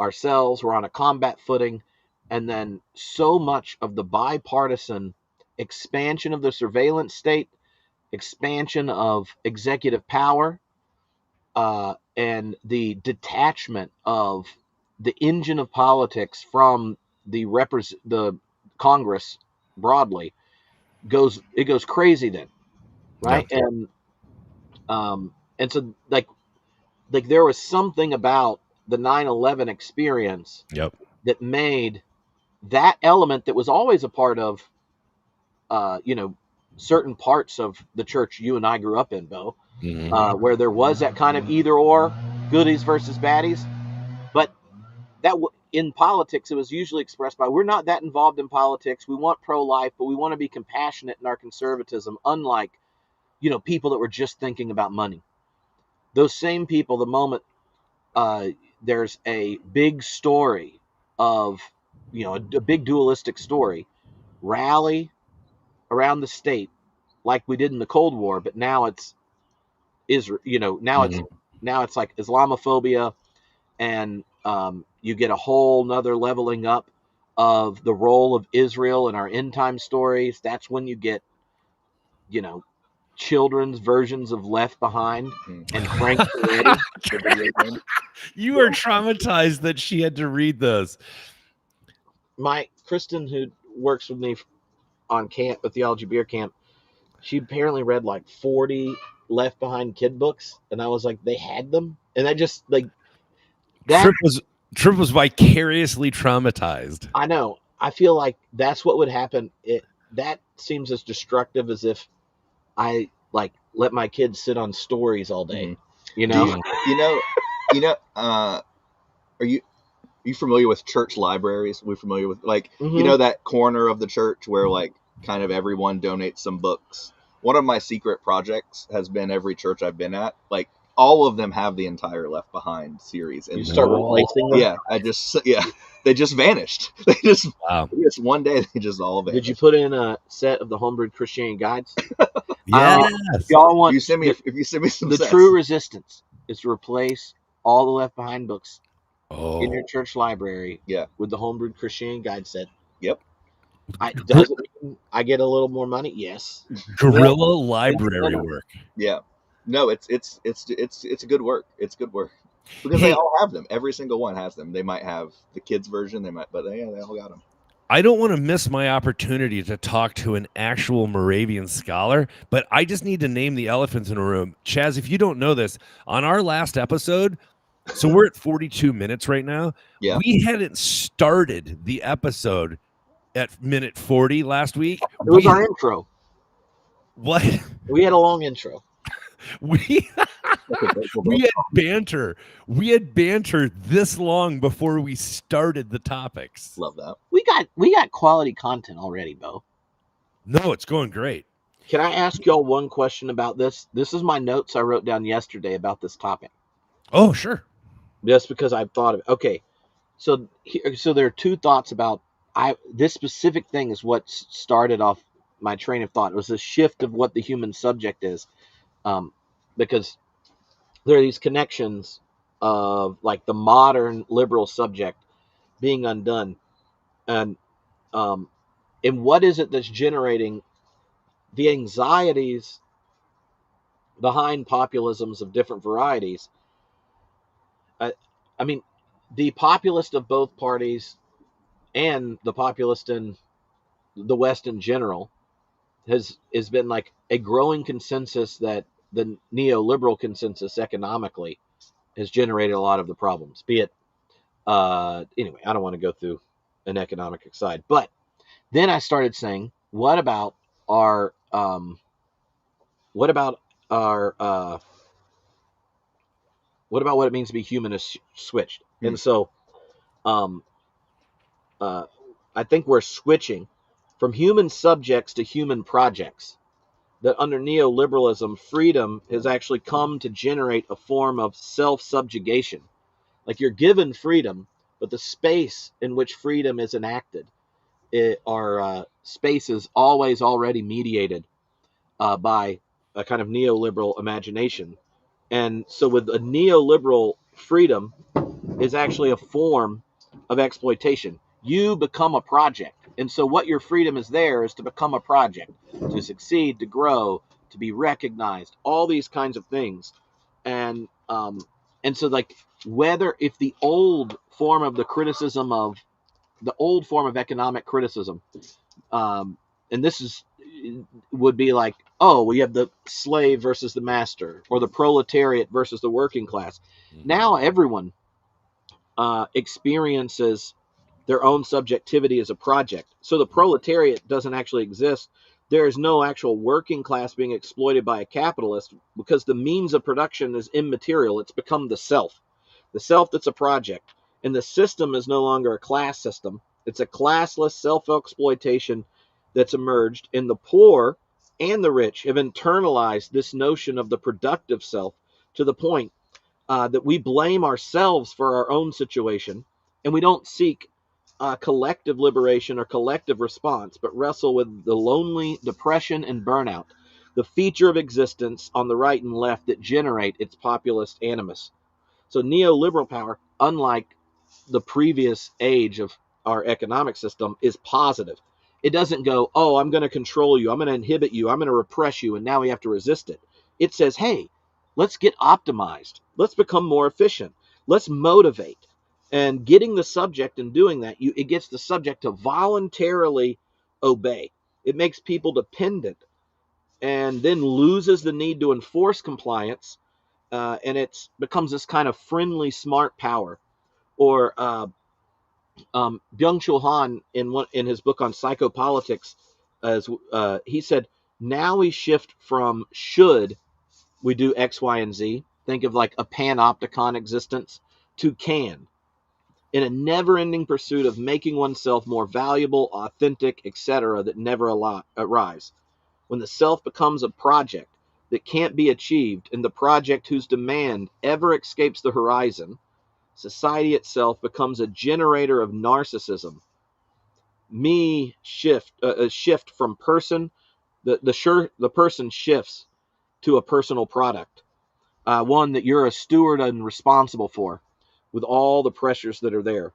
C: ourselves. We're on a combat footing. And then so much of the bipartisan expansion of the surveillance state, expansion of executive power, and the detachment of the engine of politics from the Congress broadly goes crazy then, right?
B: Yeah.
C: And so like there was something about the 9/11 experience
B: Yep.
C: that made that element that was always a part of, certain parts of the church you and I grew up in, Bo, where there was that kind of either or, goodies versus baddies. But in politics, it was usually expressed by, we're not that involved in politics. We want pro-life, but we want to be compassionate in our conservatism, unlike, people that were just thinking about money. Those same people, the moment there's a big story of, a big dualistic story, rally around the state like we did in the Cold War, but now it's Israel. Now it's like Islamophobia, and you get a whole nother leveling up of the role of Israel in our end time stories. That's when you get, children's versions of Left Behind and Frank Peretti.
B: You are traumatized that she had to read those.
C: My Kristen, who works with me on camp, the Theology Beer Camp, she apparently read like 40 Left Behind kid books, and I was like, they had them, and I just like that.
B: Trip was vicariously traumatized.
C: I know. I feel like that's what would happen. That seems as destructive as if I like let my kids sit on stories all day.
A: Are you familiar with church libraries? We're familiar with that corner of the church where like kind of everyone donates some books. One of my secret projects has been every church I've been at, like all of them have the entire Left Behind series. And
C: you start replacing them?
A: Yeah, they just vanished. They just one day they just all vanished.
C: Did you put in a set of the Homebrewed Christianity guides?
B: Yes.
C: Y'all want
A: if you send me some
C: the
A: sets.
C: True resistance is to replace all the Left Behind books in your church library with the Homebrewed Christianity guide set.
A: Yep.
C: Does it mean I get a little more money? Yes.
B: Guerrilla library work.
A: Yeah. No, it's a good work. It's good work. Because they all have them. Every single one has them. They might have the kids version, but they all got them.
B: I don't want to miss my opportunity to talk to an actual Moravian scholar, but I just need to name the elephants in the room. Chaz, if you don't know this, on our last episode, so we're at 42 minutes right now.
A: Yeah.
B: We hadn't started the episode at minute 40 last week.
C: It was our intro.
B: What?
C: We had a long intro.
B: We had banter. We had banter this long before we started the topics.
A: Love that.
C: We got quality content already, Bo.
B: No, it's going great.
C: Can I ask y'all one question about this? This is my notes I wrote down yesterday about this topic.
B: Oh, sure.
C: Just because I thought of it. Okay, so there are two thoughts about this specific thing is what started off my train of thought. It was a shift of what the human subject is, because there are these connections of like the modern liberal subject being undone, and what is it that's generating the anxieties behind populisms of different varieties? I mean, the populist of both parties and the populist in the West in general has been like a growing consensus that the neoliberal consensus economically has generated a lot of the problems. Be it anyway, I don't want to go through an economic side, but then I started saying, what about what about what it means to be humanist switched? And so I think we're switching from human subjects to human projects. That under neoliberalism, freedom has actually come to generate a form of self-subjugation. Like you're given freedom, but the space in which freedom is enacted are spaces always already mediated by a kind of neoliberal imagination. And so with a neoliberal, freedom is actually a form of exploitation. You become a project. And so what your freedom is there is to become a project, to succeed, to grow, to be recognized, all these kinds of things. And so like if the old form of economic criticism, and this would be like, oh, we have the slave versus the master, or the proletariat versus the working class. Now everyone experiences their own subjectivity as a project. So the proletariat doesn't actually exist. There is no actual working class being exploited by a capitalist because the means of production is immaterial. It's become the self that's a project. And the system is no longer a class system. It's a classless self-exploitation that's emerged, and the poor and the rich have internalized this notion of the productive self to the point that we blame ourselves for our own situation, and we don't seek collective liberation or collective response, but wrestle with the lonely depression and burnout, the feature of existence on the right and left that generate its populist animus. So neoliberal power, unlike the previous age of our economic system, is positive. It doesn't go, oh, I'm going to control you, I'm going to inhibit you, I'm going to repress you, and now we have to resist it. It says, hey, let's get optimized. Let's become more efficient. Let's motivate. And getting the subject and doing that, it gets the subject to voluntarily obey. It makes people dependent and then loses the need to enforce compliance, and it becomes this kind of friendly, smart power. Or Byung-Chul Han, in his book on psychopolitics, he said, now we shift from should we do X, Y, and Z, think of like a panopticon existence, to can, in a never-ending pursuit of making oneself more valuable, authentic, etc., that never arrives. When the self becomes a project that can't be achieved, and the project whose demand ever escapes the horizon, society itself becomes a generator of narcissism. A shift from person, the person shifts to a personal product, one that you're a steward and responsible for, with all the pressures that are there.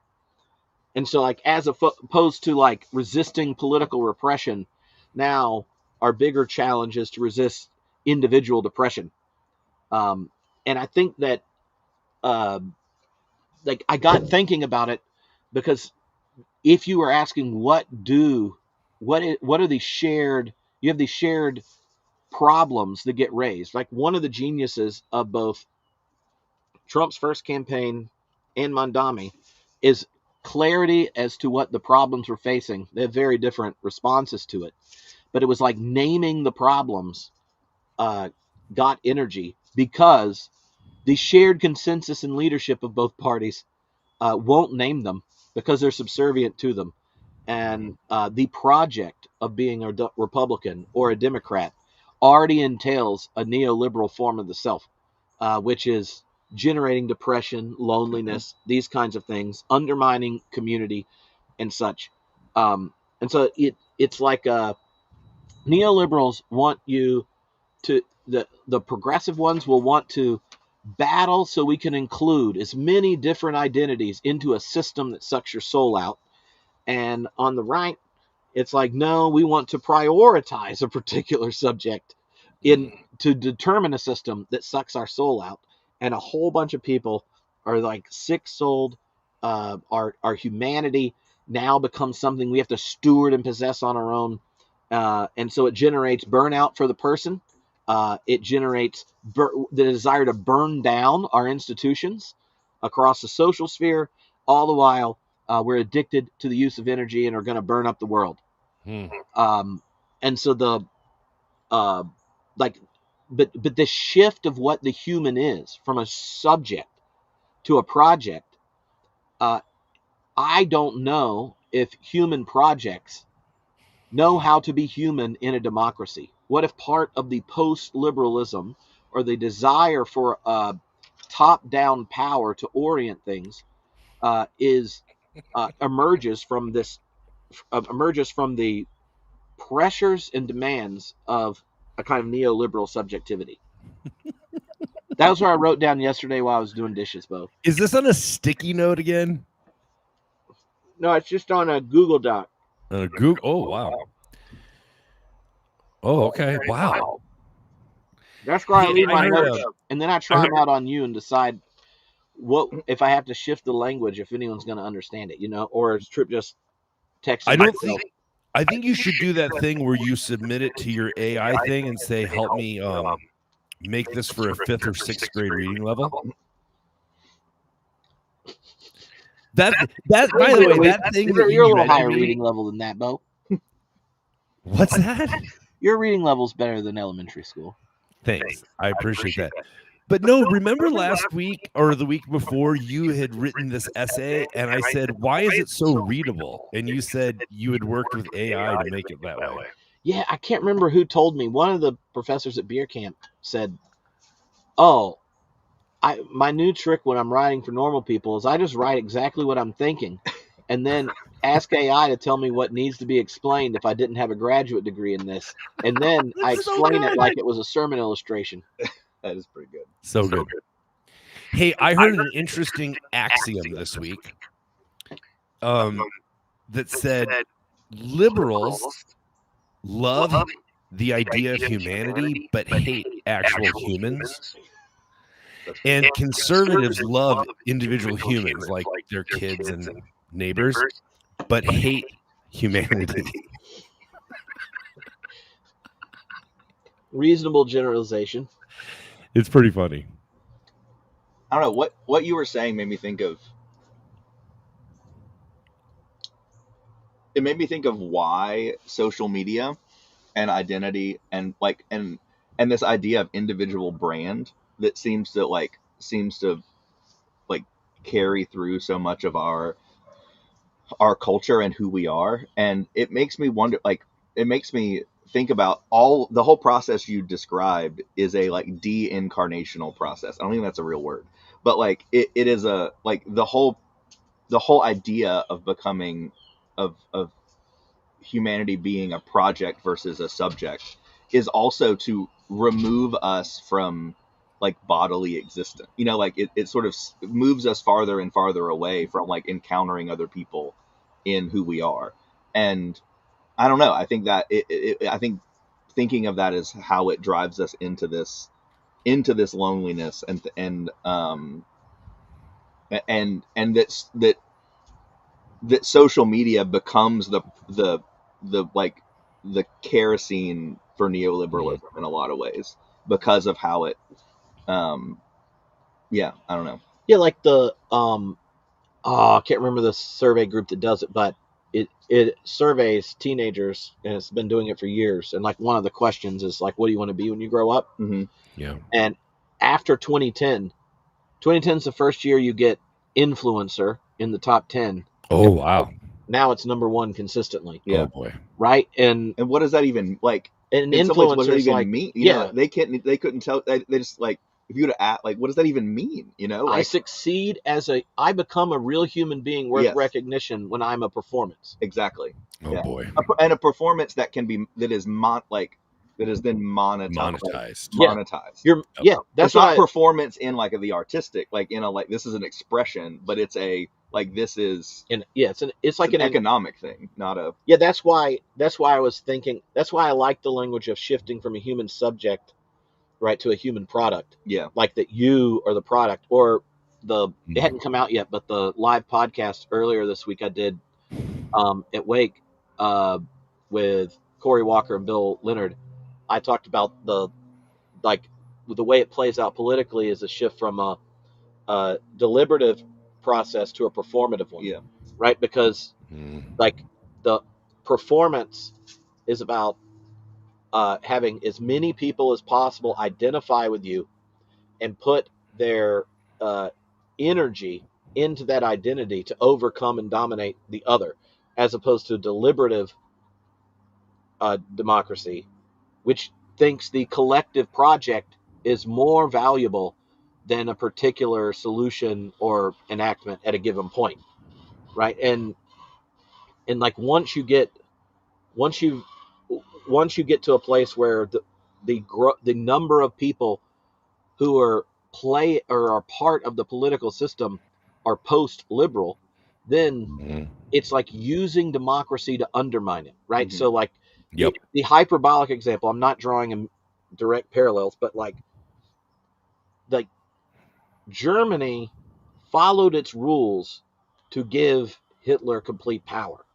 C: And so, like, as opposed to like resisting political repression, now our bigger challenge is to resist individual depression. And I think that, like, I got thinking about it because if you were asking what are these shared, you have these shared problems that get raised. Like, one of the geniuses of both Trump's first campaign and Mondami is clarity as to what the problems we're facing. They have very different responses to it, but it was like naming the problems got energy, because the shared consensus and leadership of both parties won't name them because they're subservient to them. And the project of being a Republican or a Democrat already entails a neoliberal form of the self, which is generating depression, loneliness, these kinds of things, undermining community and such. And so it's like neoliberals want you to, the progressive ones will want to battle so we can include as many different identities into a system that sucks your soul out. And on the right, it's like, no, we want to prioritize a particular subject to determine a system that sucks our soul out. And a whole bunch of people are like sick-souled. Our humanity now becomes something we have to steward and possess on our own. And so it generates burnout for the person. It generates the desire to burn down our institutions across the social sphere. All the while, we're addicted to the use of energy and are going to burn up the world. And so the but the shift of what the human is from a subject to a project, I don't know if human projects know how to be human in a democracy. What if part of the post-liberalism, or the desire for top-down power to orient things, emerges from the pressures and demands of a kind of neoliberal subjectivity? That was what I wrote down yesterday while I was doing dishes, Bo.
B: Is this on a sticky note again?
C: No, it's just on a Google Doc.
B: Google. Oh, wow. Oh, okay. Wow.
C: That's where I leave my notes, and then I try them out on you and decide what if I have to shift the language, if anyone's going to understand it, or is Trip just texting?
B: I think you should do that thing where you submit it to your AI thing and say, "Help me make this for a 5th or 6th grade reading level." That by the way, that thing that
C: you're a
B: you
C: little
B: read to
C: higher
B: me,
C: reading level than that, Bo.
B: what's that?
C: Your reading level's better than elementary school.
B: Thanks. I appreciate that. But no, remember last week or the week before you had written this essay and I said, why is it so readable? And you said you had worked with AI to make it that way.
C: Yeah, I can't remember who told me. One of the professors at beer camp said, "Oh, my new trick when I'm writing for normal people is I just write exactly what I'm thinking and then ask AI to tell me what needs to be explained if I didn't have a graduate degree in this. And then I explain it like it was a sermon illustration."
A: That is pretty good.
B: So good. Hey, I heard an interesting axiom this week that said liberals love the idea of humanity but hate actual humans. And conservatives love individual humans like their kids and neighbors, but hate humanity.
C: Reasonable generalization.
B: It's pretty funny.
A: I don't know what you were saying made me think of. It made me think of why social media and identity and this idea of individual brand that seems to carry through so much of our culture and who we are. And it makes me wonder, it makes me think about the whole process you described is a de-incarnational process. I don't think that's a real word, but it is a the whole idea of becoming of humanity being a project versus a subject is also to remove us from bodily existence. It sort of moves us farther and farther away from encountering other people in who we are. And I don't know, I think that I think thinking of that is how it drives us into this loneliness and that social media becomes the kerosene for neoliberalism in a lot of ways because of how it I don't know.
C: Yeah, like the I can't remember the survey group that does it, but it surveys teenagers and it's been doing it for years. And one of the questions is what do you want to be when you grow up?
A: Mm-hmm.
B: Yeah.
C: And after 2010 is the first year you get influencer in the top 10.
B: Oh, wow.
C: Now it's number one consistently.
A: Yeah.
B: Oh, boy.
C: Right. And
A: what does that even
C: an
A: in some ways, what does that
C: influencer
A: even mean? They couldn't tell. They just if you were to act what does that even mean?
C: I succeed I become a real human being worth recognition when I'm a performance.
A: Exactly.
B: Oh boy.
A: And a performance that has been monetized.
C: Yeah.
A: That's not performance in the artistic, this is an expression, but it's a this is
C: it's like an
A: economic thing, not a
C: That's why I was thinking. That's why I like the language of shifting from a human subject right to a human product. Like that you are the product, or it hadn't come out yet, but the live podcast earlier this week I did at Wake with Corey Walker and Bill Leonard. I talked about the way it plays out politically is a shift from a deliberative process to a performative one. Right, because the performance is about having as many people as possible identify with you and put their energy into that identity to overcome and dominate the other, as opposed to deliberative democracy, which thinks the collective project is more valuable than a particular solution or enactment at a given point, right? And once you get to a place where the number of people who are part of the political system are post-liberal, then it's like using democracy to undermine it, right?
A: Mm-hmm.
C: So the hyperbolic example, I'm not drawing direct parallels, but Germany followed its rules to give Hitler complete power.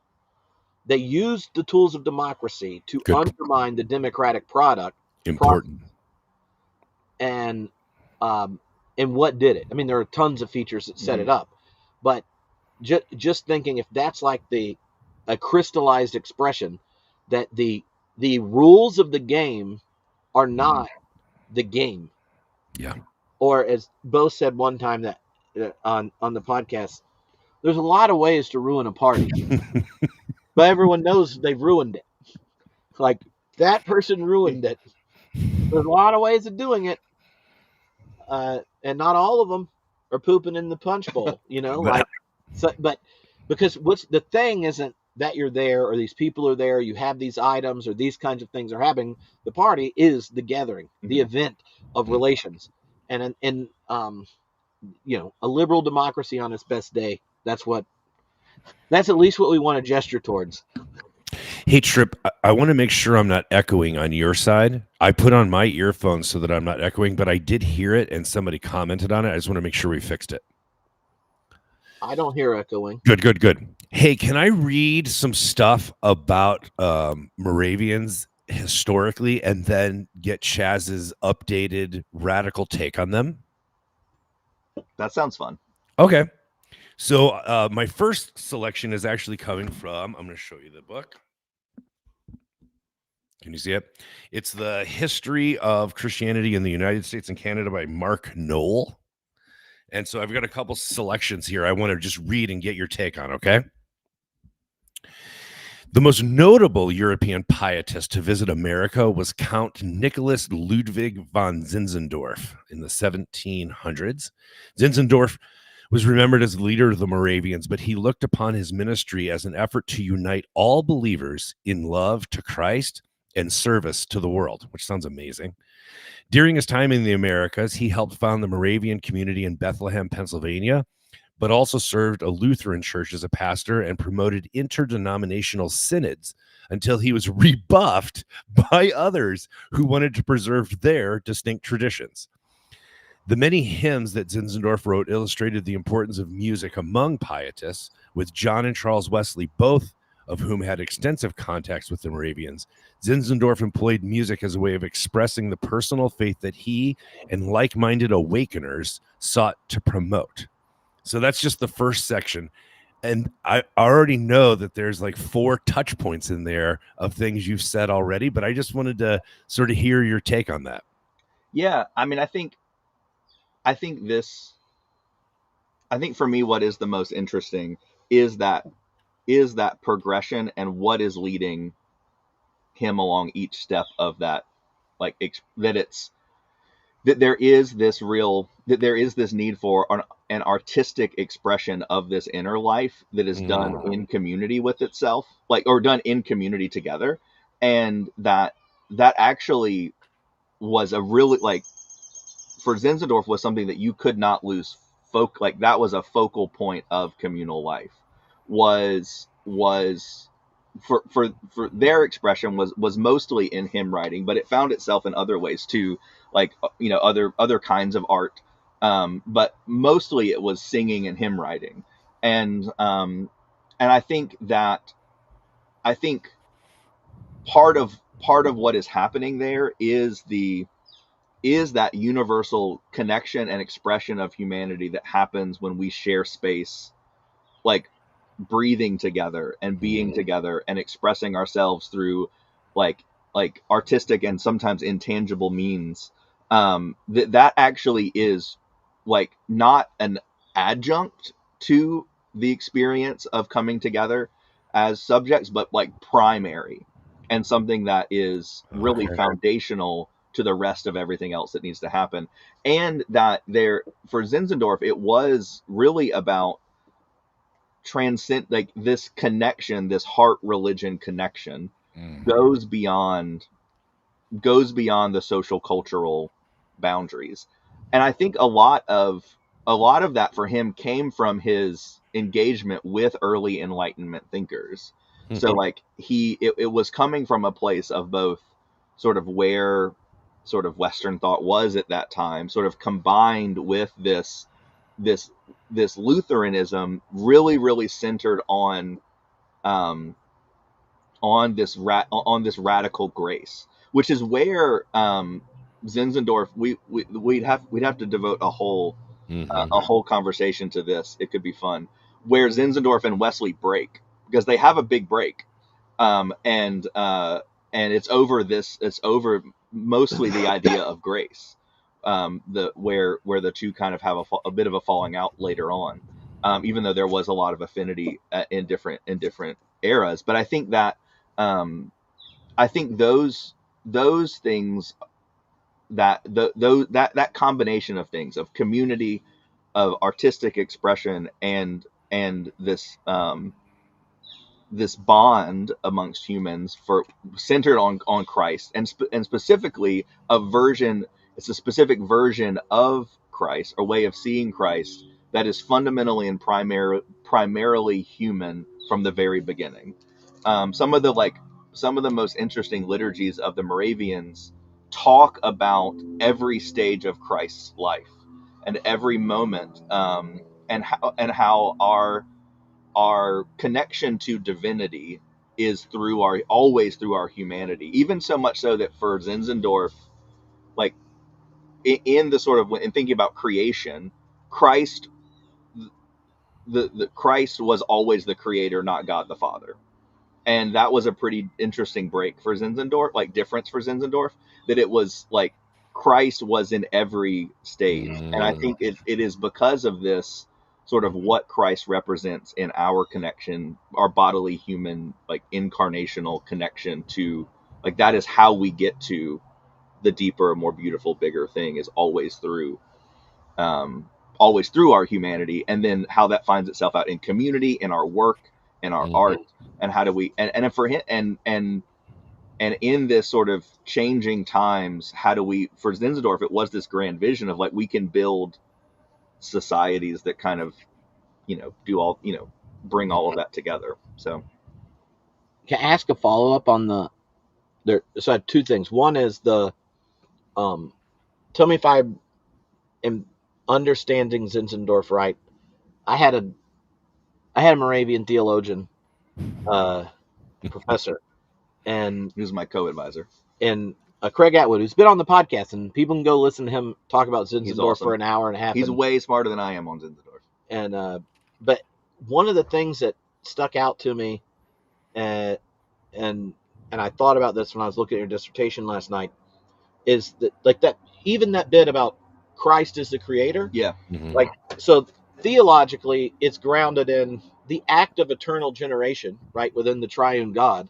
C: They used the tools of democracy to undermine the democratic product.
B: Important.
C: And what did it? I mean, there are tons of features that set it up, but just thinking if that's like a crystallized expression, that the rules of the game are not the game.
B: Yeah.
C: Or as Bo said one time that on the podcast, there's a lot of ways to ruin a party, but everyone knows they've ruined it. Like that person ruined it. There's a lot of ways of doing it, and not all of them are pooping in the punch bowl. Like so. But because what's the thing isn't that you're there or these people are there, you have these items or these kinds of things are happening. The party is the gathering, the event of relations, and a liberal democracy on its best day. That's at least what we want to gesture towards.
B: Hey, Trip, I want to make sure I'm not echoing on your side. I put on my earphones so that I'm not echoing, but I did hear it and somebody commented on it. I just want to make sure we fixed it.
C: I don't hear echoing.
B: Good. Hey, can I read some stuff about Moravians historically and then get Chaz's updated radical take on them?
A: That sounds fun.
B: Okay. So my first selection is actually coming from, I'm going to show you the book. Can you see it? It's The History of Christianity in the United States and Canada by Mark Knoll. And so I've got a couple selections here I want to just read and get your take on, okay? The most notable European pietist to visit America was Count Nicholas Ludwig von Zinzendorf in the 1700s. Zinzendorf was remembered as the leader of the Moravians, but he looked upon his ministry as an effort to unite all believers in love to Christ and service to the world, which sounds amazing. During his time in the Americas, he helped found the Moravian community in Bethlehem, Pennsylvania, but also served a Lutheran church as a pastor and promoted interdenominational synods until he was rebuffed by others who wanted to preserve their distinct traditions. The many hymns that Zinzendorf wrote illustrated the importance of music among pietists, with John and Charles Wesley, both of whom had extensive contacts with the Moravians. Zinzendorf employed music as a way of expressing the personal faith that he and like-minded awakeners sought to promote. So that's just the first section. And I already know that there's like 4 touch points in there of things you've said already, but I just wanted to sort of hear your take on that.
A: Yeah, I mean, I think for me, what is the most interesting is that progression and what is leading him along each step of that, like that there is this need for an artistic expression of this inner life that is done in community with itself, or done in community together, and that actually was a really, for Zinzendorf, was something that you could not lose. That was a focal point of communal life. Was for their expression was mostly in hymn writing, but it found itself in other ways too, other kinds of art. But mostly it was singing and hymn writing, and I think part of what is happening there is that universal connection and expression of humanity that happens when we share space, like breathing together and being together and expressing ourselves through like artistic and sometimes intangible means. That actually is not an adjunct to the experience of coming together as subjects, but primary, and something that is really foundational to the rest of everything else that needs to happen. And that for Zinzendorf, it was really about transcend, this connection, this heart religion connection goes beyond the social cultural boundaries. And I think a lot of that for him came from his engagement with early Enlightenment thinkers. So it was coming from a place of both sort of where sort of Western thought was at that time, sort of combined with this Lutheranism, really centered on this radical grace, which is where Zinzendorf, we'd have to devote a whole conversation to this. It could be fun. where Zinzendorf and Wesley break, because they have a big break, and it's over this. It's over mostly the idea of grace, where the two kind of have a bit of a falling out later on, even though there was a lot of affinity in different eras. But I think that those things, that combination of things, of community, of artistic expression, and this this bond amongst humans centered on Christ, and specifically a version. It's a specific version of Christ, a way of seeing Christ that is fundamentally and primarily human from the very beginning. Some of the most interesting liturgies of the Moravians talk about every stage of Christ's life and every moment, and how our connection to divinity is always through our humanity. Even so much so that for Zinzendorf, like in the sort of, in thinking about creation, Christ, the Christ was always the creator, not God the Father. And that was a pretty interesting break for Zinzendorf, like difference for Zinzendorf, that it was like Christ was in every stage. And I think it is because of this sort of what Christ represents in our connection, our bodily human, like incarnational connection to, like, that is how we get to the deeper, more beautiful, bigger thing, is always through our humanity, and then how that finds itself out in community, in our work, in our art, and how do we, and for him, and in this sort of changing times, how do we, for Zinzendorf, it was this grand vision of like, we can build societies that kind of, do all, bring all of that together. So
C: Can I ask a follow up on the there? So I have two things. One is tell me if I am understanding Zinzendorf right. I had a Moravian theologian professor, and
A: he was my co-advisor.
C: Craig Atwood, who's been on the podcast, and people can go listen to him talk about Zinzendorf
A: awesome.
C: for an hour and a half.
A: He's way smarter than I am on Zinzendorf.
C: And but one of the things that stuck out to me, and I thought about this when I was looking at your dissertation last night, is that, like, that even that bit about Christ is the creator.
A: Yeah.
C: Like, so theologically, it's grounded in the act of eternal generation, right, within the triune God.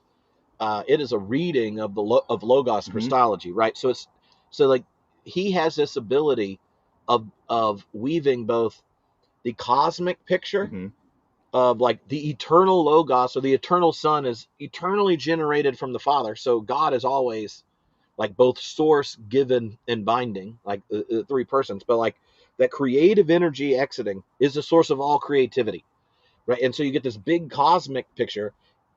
C: It is a reading of of Logos Christology, right? So like, he has this ability of weaving both the cosmic picture of, like, the eternal Logos, or the eternal Son is eternally generated from the Father. So God is always, like, both source, given, and binding, like the three persons. But, like, that creative energy exiting is the source of all creativity, right? And so you get this big cosmic picture.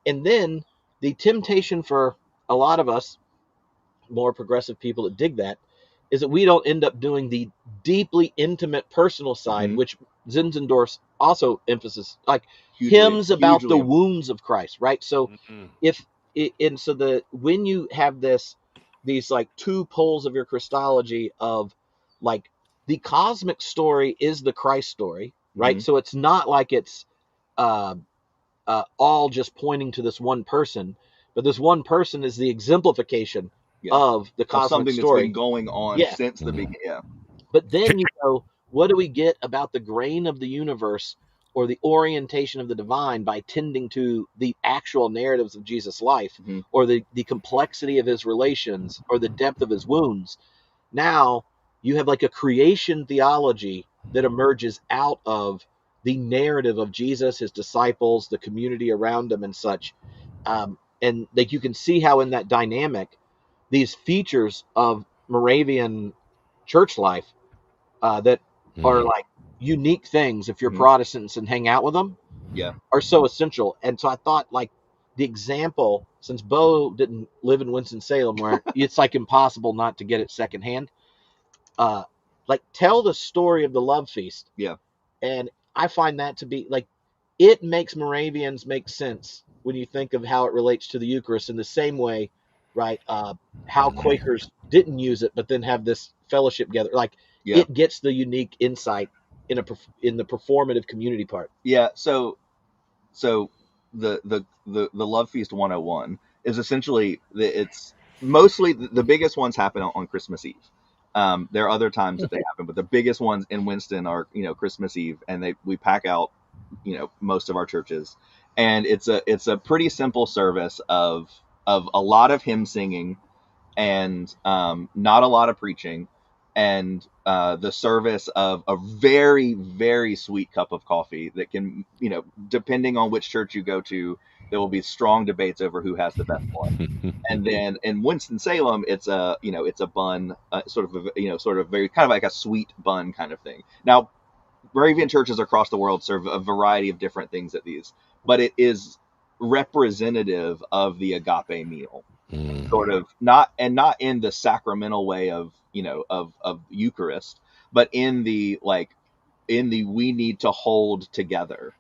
C: And then the temptation for a lot of us more progressive people that dig that is that we don't end up doing the deeply intimate personal side, which Zinzendorf's also emphasis, like hymns about the wounds of Christ, right? So when you have these like two poles of your Christology of, like, the cosmic story is the Christ story, right? So it's not like it's all just pointing to this one person, but this one person is the exemplification of the cosmic
A: something
C: story
A: that's been going on since the beginning. Yeah.
C: But then you go, what do we get about the grain of the universe, or the orientation of the divine, by tending to the actual narratives of Jesus' life, or the complexity of his relations, or the depth of his wounds? Now you have, like, a creation theology that emerges out of the narrative of Jesus, his disciples, the community around him, and such. And, like, you can see how in that dynamic, these features of Moravian church life that are, like, unique things if you're Protestants and hang out with them, are so essential. And so I thought, like, the example, since Bo didn't live in Winston-Salem, where it's, like, impossible not to get it secondhand, like, tell the story of the love feast.
A: Yeah.
C: And I find that to be, like, it makes Moravians make sense when you think of how it relates to the Eucharist, in the same way, right? How Quakers didn't use it, but then have this fellowship together. Like, it gets the unique insight in the performative community part.
A: Yeah. So the Love Feast 101 is essentially it's mostly the biggest ones happen on Christmas Eve. There are other times that they happen, but the biggest ones in Winston are Christmas Eve, and we pack out most of our churches, and it's a pretty simple service of a lot of hymn singing and not a lot of preaching, and the service of a very, very sweet cup of coffee that can, depending on which church you go to, there will be strong debates over who has the best one. And then in Winston-Salem, it's a bun, sort of very kind of like a sweet bun kind of thing. Now, Moravian churches across the world serve a variety of different things at these, but it is representative of the agape meal. Sort of not in the sacramental way of of Eucharist, but in the we need to hold together.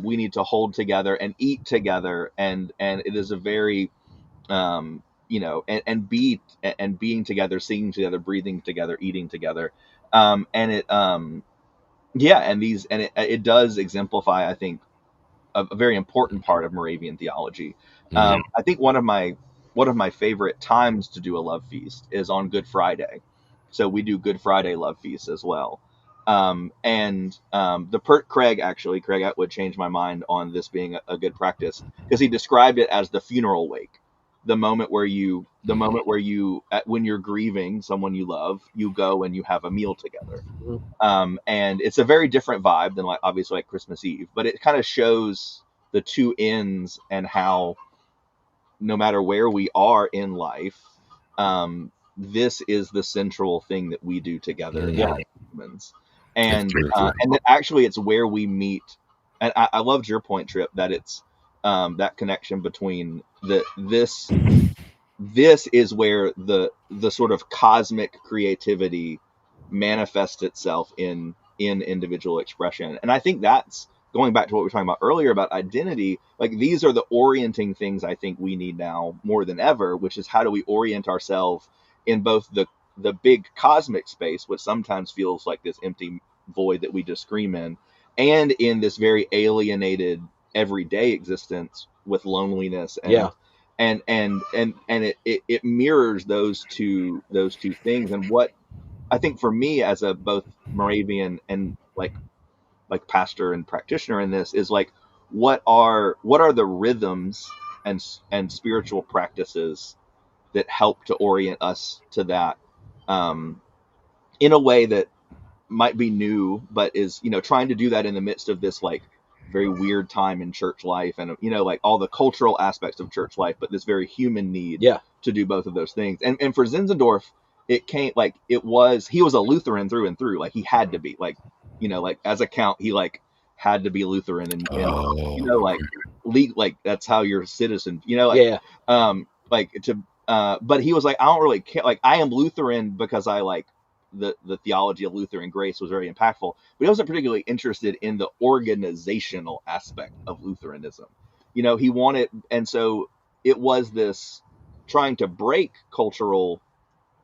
A: We need to hold together and eat together, and it is a very and being together, singing together, breathing together, eating together, and it yeah, and it does exemplify, I think, a very important part of Moravian theology. I think one of my favorite times to do a love feast is on Good Friday. So we do Good Friday love feasts as well. Craig Atwood changed my mind on this being a good practice, because he described it as the funeral wake, the moment where when you're grieving someone you love, you go and you have a meal together. And it's a very different vibe than obviously like Christmas Eve, but it kind of shows the two ends and how no matter where we are in life, this is the central thing that we do together as humans. And that actually it's where we meet. And I loved your point, Trip, that it's that connection between this is where the sort of cosmic creativity manifests itself in individual expression. And I think that's going back to what we were talking about earlier about identity. Like, these are the orienting things I think we need now more than ever, which is how do we orient ourselves in both the big cosmic space, which sometimes feels like this empty void that we just scream in, and in this very alienated everyday existence with loneliness and it mirrors those two things. And what I think for me as a both Moravian and like pastor and practitioner in this is like, what are the rhythms and spiritual practices that help to orient us to that, in a way that might be new, but is trying to do that in the midst of this like very weird time in church life, and like all the cultural aspects of church life, but this very human need to do both of those things. And for Zinzendorf, it came like he was a Lutheran through and through. Like, he had to be like as a count, he like had to be Lutheran, and like that's how you're a citizen, but he was like, I don't really care, like I am Lutheran because I like the theology of Lutheran grace was very impactful, but he wasn't particularly interested in the organizational aspect of Lutheranism. He wanted, and so it was this trying to break cultural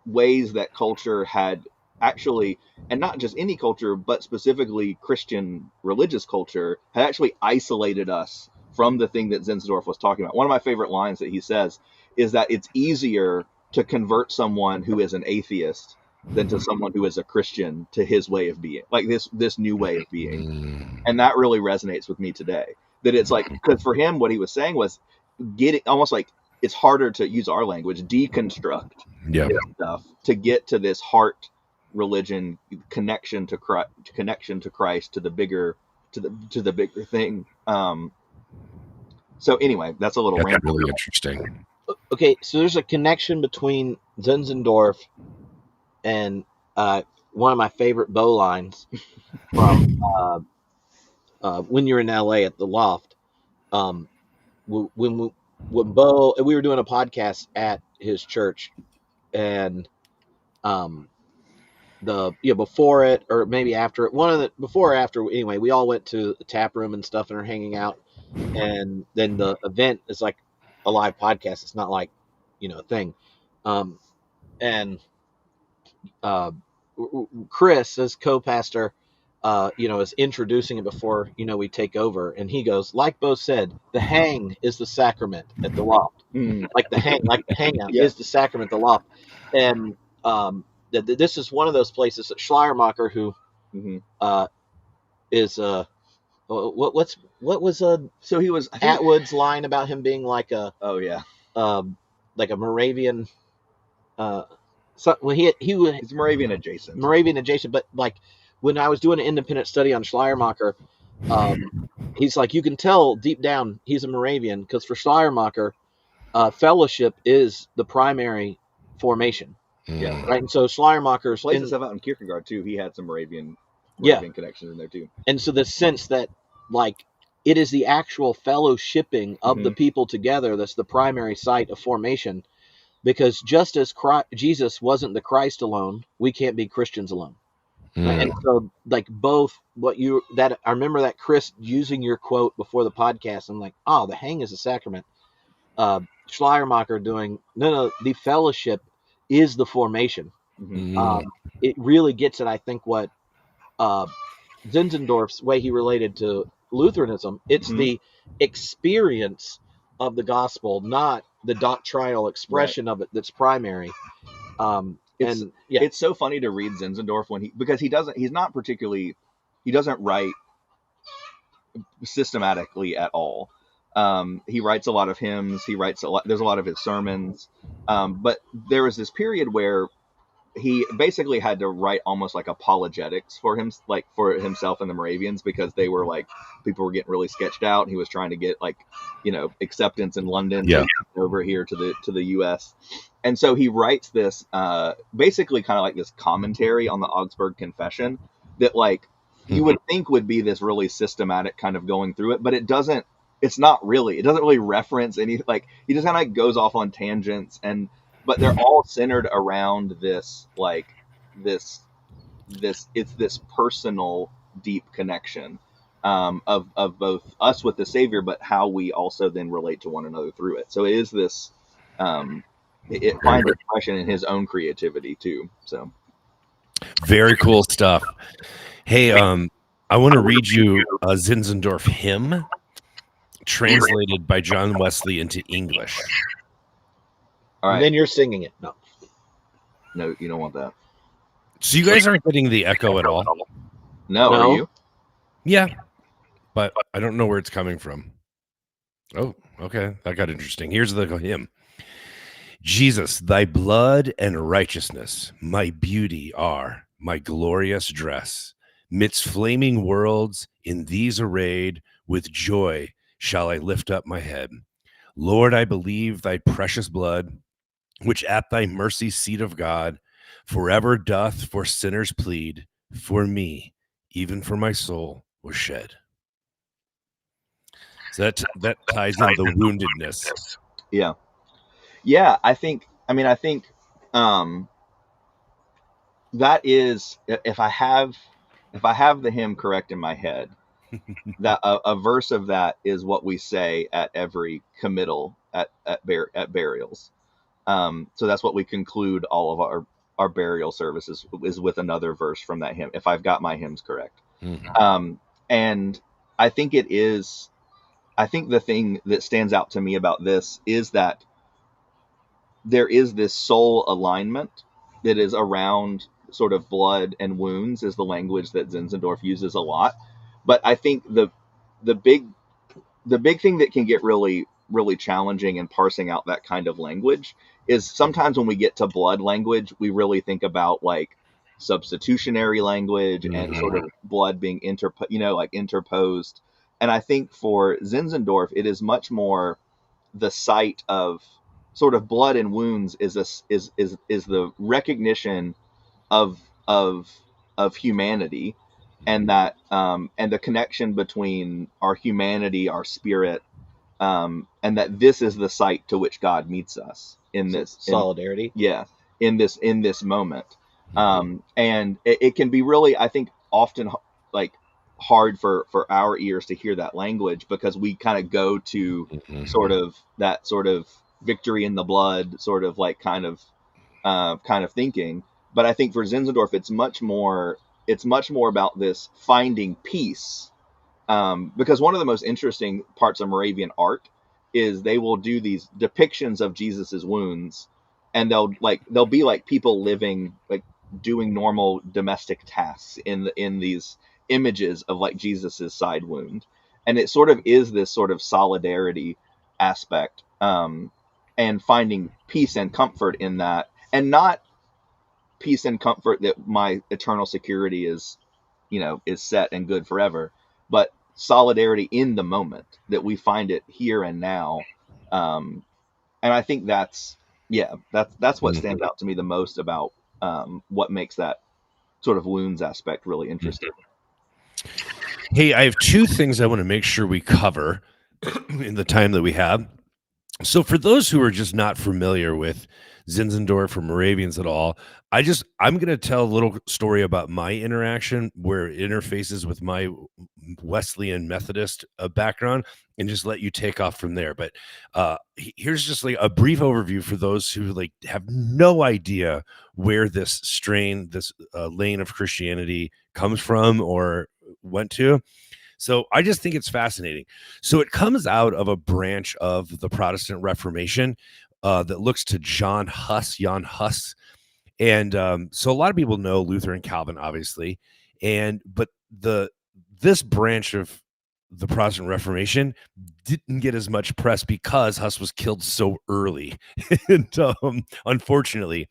A: ways that culture had actually, and not just any culture, but specifically Christian religious culture, had actually isolated us from the thing that Zinzendorf was talking about. One of my favorite lines that he says is that it's easier to convert someone who is an atheist than to someone who is a Christian to his way of being, like this new way of being. And that really resonates with me today, that it's like, because for him, what he was saying was getting almost like, it's harder to use our language, deconstruct stuff to get to this heart religion connection to Christ, to the bigger thing. So anyway, that's a little
B: rant. Really interesting.
C: Okay, so there's a connection between Zinzendorf and one of my favorite Bo lines from when you're in LA at the Loft. When Bo, we were doing a podcast at his church, and before it, or maybe after it, before or after, anyway, we all went to the tap room and stuff and are hanging out, and then the event is like a live podcast. It's not like a thing. And Chris, as co-pastor, is introducing it before, we take over. And he goes, like Bo said, the hang is the sacrament at the loft. Like the hangout
A: Yeah.
C: is the sacrament at the loft. And this is one of those places that Schleiermacher, who is what was
A: so he was
C: Atwood's line about him being like a like a Moravian
A: he's Moravian adjacent,
C: but like when I was doing an independent study on Schleiermacher, he's like, you can tell deep down he's a Moravian, because for Schleiermacher, fellowship is the primary formation.
A: Yeah.
C: Right. And so Schleiermacher's
A: plays stuff out in Kierkegaard too. He had some Moravian connections in there too.
C: And so the sense that like it is the actual fellowshipping of the people together that's the primary site of formation, because just as Jesus wasn't the Christ alone, we can't be Christians alone. And so like both I remember that Chris using your quote before the podcast. I'm like, oh, the hang is a sacrament. Schleiermacher doing no, the fellowship is the formation. It really gets at, I think, what Zinzendorf's way he related to Lutheranism. It's the experience of the gospel, not the doctrinal expression of it, that's primary.
A: It's so funny to read Zinzendorf because he doesn't write systematically at all. He writes a lot of hymns. There's a lot of his sermons. But there was this period where he basically had to write almost like apologetics for himself and the Moravians, because they were like, people were getting really sketched out. He was trying to get acceptance in London over here to the US. And so he writes this basically kind of like this commentary on the Augsburg Confession that you would think would be this really systematic kind of going through it, but it doesn't really reference any, he just kind of goes off on tangents, but they're all centered around this personal deep connection of both us with the Savior, but how we also then relate to one another through it. So it is this it finds expression in his own creativity too. So
B: very cool stuff. Hey, I want to read you a Zinzendorf hymn translated by John Wesley into English.
A: All right.
C: And then you're singing it.
A: No, you don't want that.
B: So you guys aren't getting the echo at all?
A: No. Are you?
B: Yeah, but I don't know where it's coming from. Oh, okay. That got interesting. Here's the hymn. Jesus, thy blood and righteousness, my beauty are, my glorious dress. Midst flaming worlds, in these arrayed, with joy shall I lift up my head. Lord, I believe thy precious blood, which at thy mercy seat of God forever doth for sinners plead, for me, even for my soul, was shed. So that ties in the woundedness.
A: Yeah. I think that is, if I have the hymn correct in my head, that a verse of that is what we say at every committal at burials. So that's what we conclude all of our burial services is with another verse from that hymn, if I've got my hymns correct. And I think the thing that stands out to me about this is that there is this soul alignment that is around sort of blood and wounds, is the language that Zinzendorf uses a lot. But I think the big thing that can get really, really challenging in parsing out that kind of language is sometimes when we get to blood language, we really think about substitutionary language and sort of blood being interposed. And I think for Zinzendorf, it is much more the sight of sort of blood and wounds is the recognition of humanity, and that and the connection between our humanity, our spirit, and that this is the site to which God meets us in this
C: solidarity.
A: In this moment. And it can be really, I think, often hard for our ears to hear that language, because we kind of go to sort of victory in the blood sort of kind of thinking. But I think for Zinzendorf, it's much more it's much more about this finding peace. Because one of the most interesting parts of Moravian art is they will do these depictions of Jesus's wounds, and they'll be like people living, like doing normal domestic tasks in these images of like Jesus's side wound, and it sort of is this sort of solidarity aspect, and finding peace and comfort in that, and not peace and comfort that my eternal security is, is set and good forever, but solidarity in the moment, that we find it here and now. And I think that's what stands out to me the most about what makes that sort of wounds aspect really interesting.
B: Hey, I have two things I want to make sure we cover in the time that we have. So for those who are just not familiar with Zinzendorf or Moravians at all, I'm going to tell a little story about my interaction where it interfaces with my Wesleyan Methodist background, and just let you take off from there. But here's just like a brief overview for those who like have no idea where this lane of Christianity comes from or went to. So I just think it's fascinating. So it comes out of a branch of the Protestant Reformation that looks to Jan Hus. And so a lot of people know Luther and Calvin, obviously. But this branch of the Protestant Reformation didn't get as much press because Huss was killed so early, and unfortunately.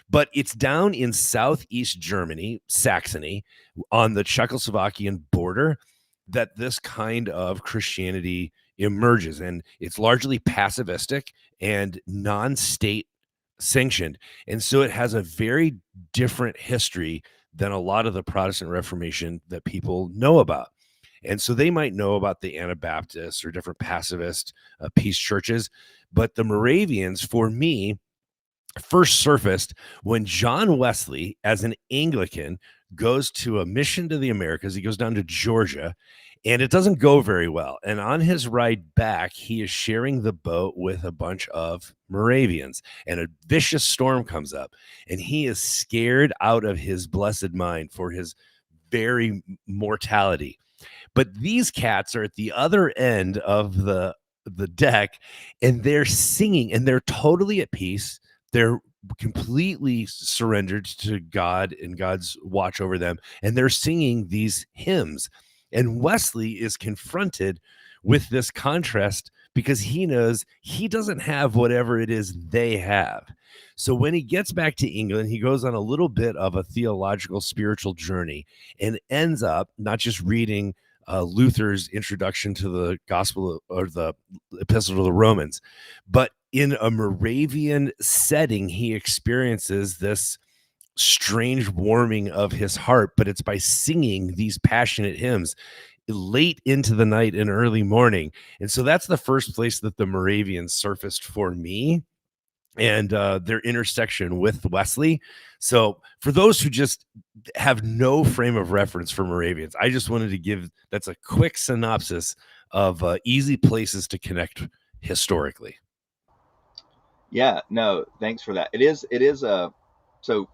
B: But it's down in southeast Germany, Saxony, on the Czechoslovakian border, that this kind of Christianity emerges, and it's largely pacifistic and non-state sanctioned, and so it has a very different history than a lot of the Protestant Reformation that people know about. And so they might know about the Anabaptists or different pacifist peace churches, but the Moravians, for me, first surfaced when John Wesley, as an Anglican, goes to a mission to the Americas. He goes down to Georgia, and it doesn't go very well. And on his ride back, he is sharing the boat with a bunch of Moravians, and a vicious storm comes up, and he is scared out of his blessed mind for his very mortality. But these cats are at the other end of the deck, and they're singing, and they're totally at peace. They're completely surrendered to God and God's watch over them, and they're singing these hymns. And Wesley is confronted with this contrast because he knows he doesn't have whatever it is they have. So when he gets back to England, he goes on a little bit of a theological spiritual journey and ends up not just reading Luther's introduction to the gospel or the epistle to the Romans, but in a Moravian setting, he experiences this strange warming of his heart, but it's by singing these passionate hymns late into the night and early morning. And so that's the first place that the Moravians surfaced for me, and their intersection with Wesley. So for those who just have no frame of reference for Moravians, I just wanted to give that's a quick synopsis of easy places to connect historically.
A: Yeah, no, thanks for that. It is so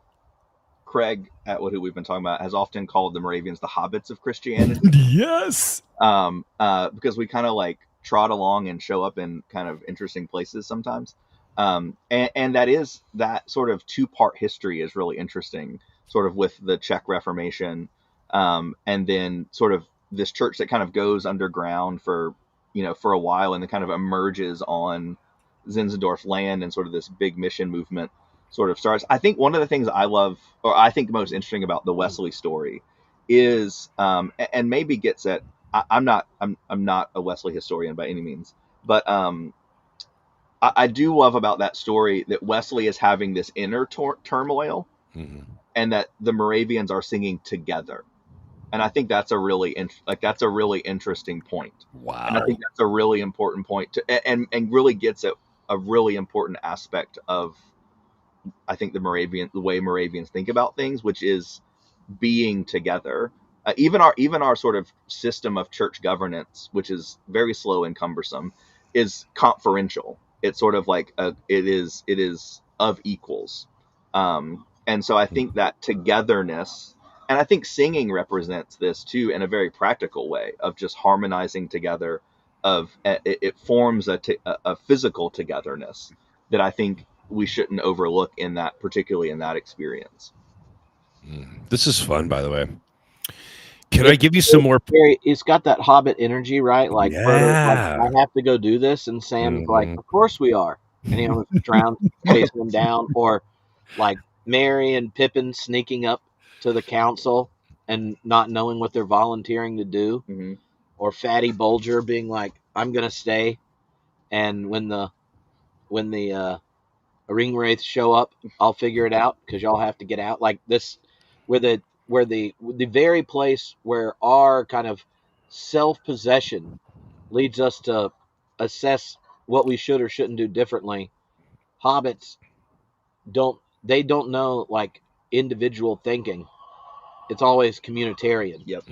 A: Craig Atwood, who we've been talking about, has often called the Moravians the hobbits of Christianity.
B: Yes.
A: Because we kind of like trot along and show up in kind of interesting places sometimes. And that sort of two-part history is really interesting, sort of with the Czech Reformation, and then sort of this church that kind of goes underground for a while, and then kind of emerges on Zinzendorf land, and sort of this big mission movement sort of starts. I think one of the things I love, or I think most interesting about the Wesley story is, and maybe gets at, I'm not a Wesley historian by any means, but I do love about that story that Wesley is having this inner turmoil, and that the Moravians are singing together. And I think that's a really interesting point.
B: Wow.
A: And I think that's a really important point and really gets at a really important aspect of, I think, the way Moravians think about things, which is being together. Even our sort of system of church governance, which is very slow and cumbersome, is conferential. It's sort of like it is of equals. And so I think that togetherness And I think singing represents this too in a very practical way of just harmonizing together. It forms a physical togetherness that I think we shouldn't overlook in that, particularly in that experience.
B: This is fun, by the way. Can I give you some more?
C: It's got that Hobbit energy, right? Like Frodo's like,
B: Yeah.
C: I have to go do this, and Sam's like,
B: Mhm.
C: of course we are, and he almost drowns, chasing him down, or like Merry and Pippin sneaking up to the council and not knowing what they're volunteering to do,
A: Mm-hmm.
C: or Fatty Bulger being like, I'm gonna stay, and when the ring wraiths show up, I'll figure it out because y'all have to get out. Like this, where the very place where our kind of self possession leads us to assess what we should or shouldn't do differently. Hobbits don't know like individual thinking. It's always communitarian.
A: Yep.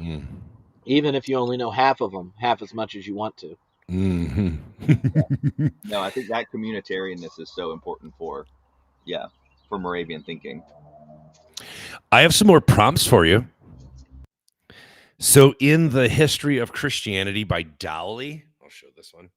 C: Even if you only know half of them, half as much as you want to.
A: No, I think that communitarianness is so important for Moravian thinking.
B: I have some more prompts for you. So, in the History of Christianity by Dowley, I'll show this one.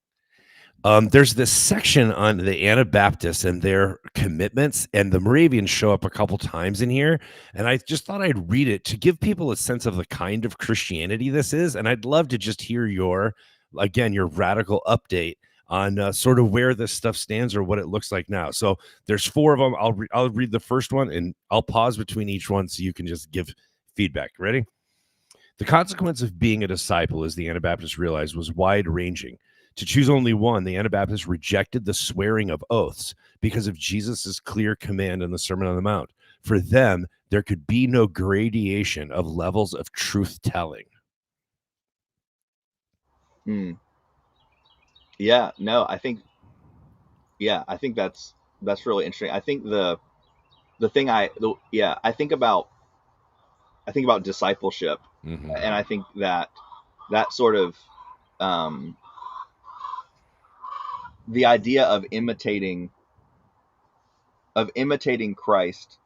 B: There's this section on the Anabaptists and their commitments, and the Moravians show up a couple times in here. And I just thought I'd read it to give people a sense of the kind of Christianity this is. And I'd love to just hear your radical update on sort of where this stuff stands or what it looks like now. So there's 4 of them. I'll read the first one, and I'll pause between each one so you can just give feedback. Ready? The consequence of being a disciple, as the Anabaptists realized, was wide-ranging. To choose only one, the Anabaptists rejected the swearing of oaths because of Jesus' clear command in the Sermon on the Mount. For them, there could be no gradation of levels of truth-telling.
A: Yeah, no, I think that's really interesting. I think the thing I think about discipleship,
B: Mm-hmm.
A: and I think that sort of the idea of imitating Christ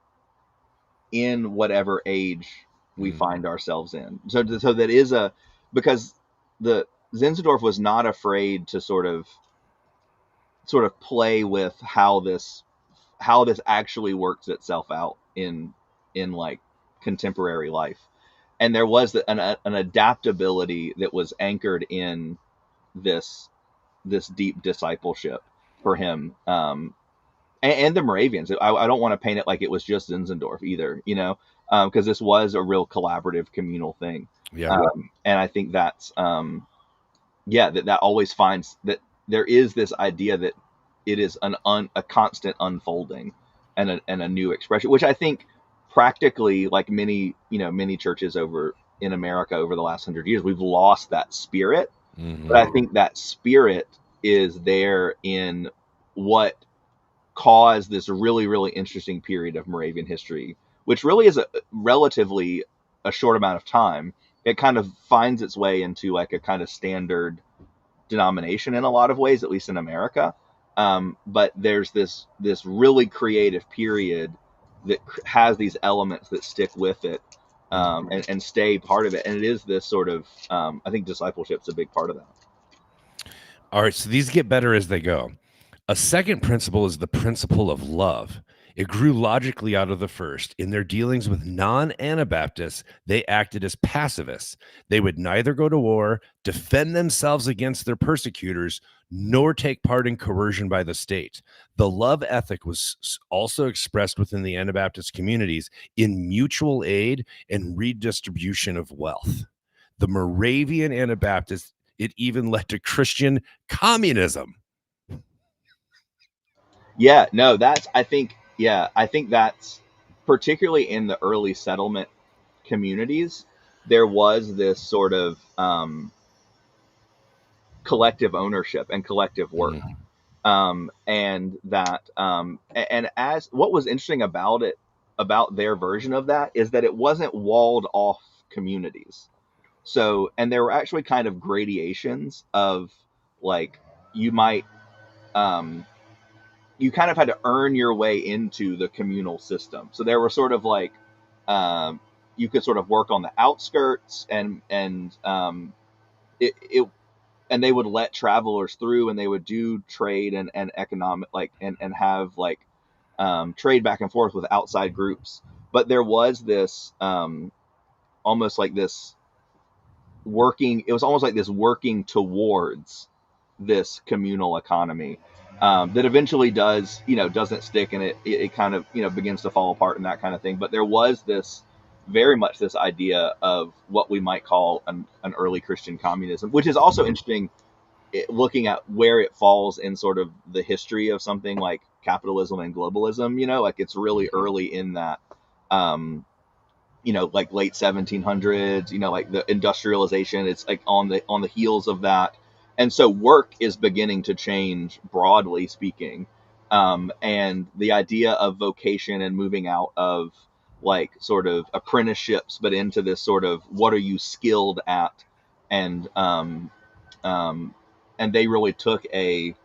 A: in whatever age we find ourselves in. So that is because the Zinzendorf was not afraid to sort of play with how this actually works itself out in like contemporary life. And there was an adaptability that was anchored in this deep discipleship for him, and the Moravians. I don't want to paint it like it was just Zinzendorf either, because this was a real collaborative communal thing.
B: Yeah.
A: And I think that's that always finds that there is this idea that it is a constant unfolding and a new expression, which I think practically, like many churches over in America over the last 100 years, we've lost that spirit.
B: Mm-hmm.
A: But I think that spirit is there in what caused this really, really interesting period of Moravian history, which really is a relatively a short amount of time. It kind of finds its way into like a kind of standard denomination in a lot of ways, at least in America. But there's this really creative period that has these elements that stick with it, and stay part of it. And it is this sort of, I think discipleship's a big part of that.
B: All right, so these get better as they go. A second principle is the principle of love. It grew logically out of the first. In their dealings with non-Anabaptists, they acted as pacifists. They would neither go to war, defend themselves against their persecutors, nor take part in coercion by the state. The love ethic was also expressed within the Anabaptist communities in mutual aid and redistribution of wealth. The Moravian Anabaptists, it even led to Christian communism.
A: Yeah, no, I think that's particularly in the early settlement communities, there was this sort of collective ownership and collective work. And as what was interesting about it, about their version of that, is that it wasn't walled off communities. So, and there were actually kind of gradations of, like, you might, you kind of had to earn your way into the communal system. So there were sort of like, you could sort of work on the outskirts, and it and they would let travelers through, and they would do trade and economic, like, and have like trade back and forth with outside groups. But there was this almost like this working, it was almost like this working towards this communal economy that eventually doesn't stick, and it kind of begins to fall apart and that kind of thing. But there was this very much this idea of what we might call an early Christian communism, which is also interesting, looking at where it falls in sort of the history of something like capitalism and globalism. Like it's really early in that, like late 1700s, like the industrialization. It's like on the heels of that, and so work is beginning to change, broadly speaking, and the idea of vocation and moving out of like sort of apprenticeships, but into this sort of what are you skilled at, and um, and they really took a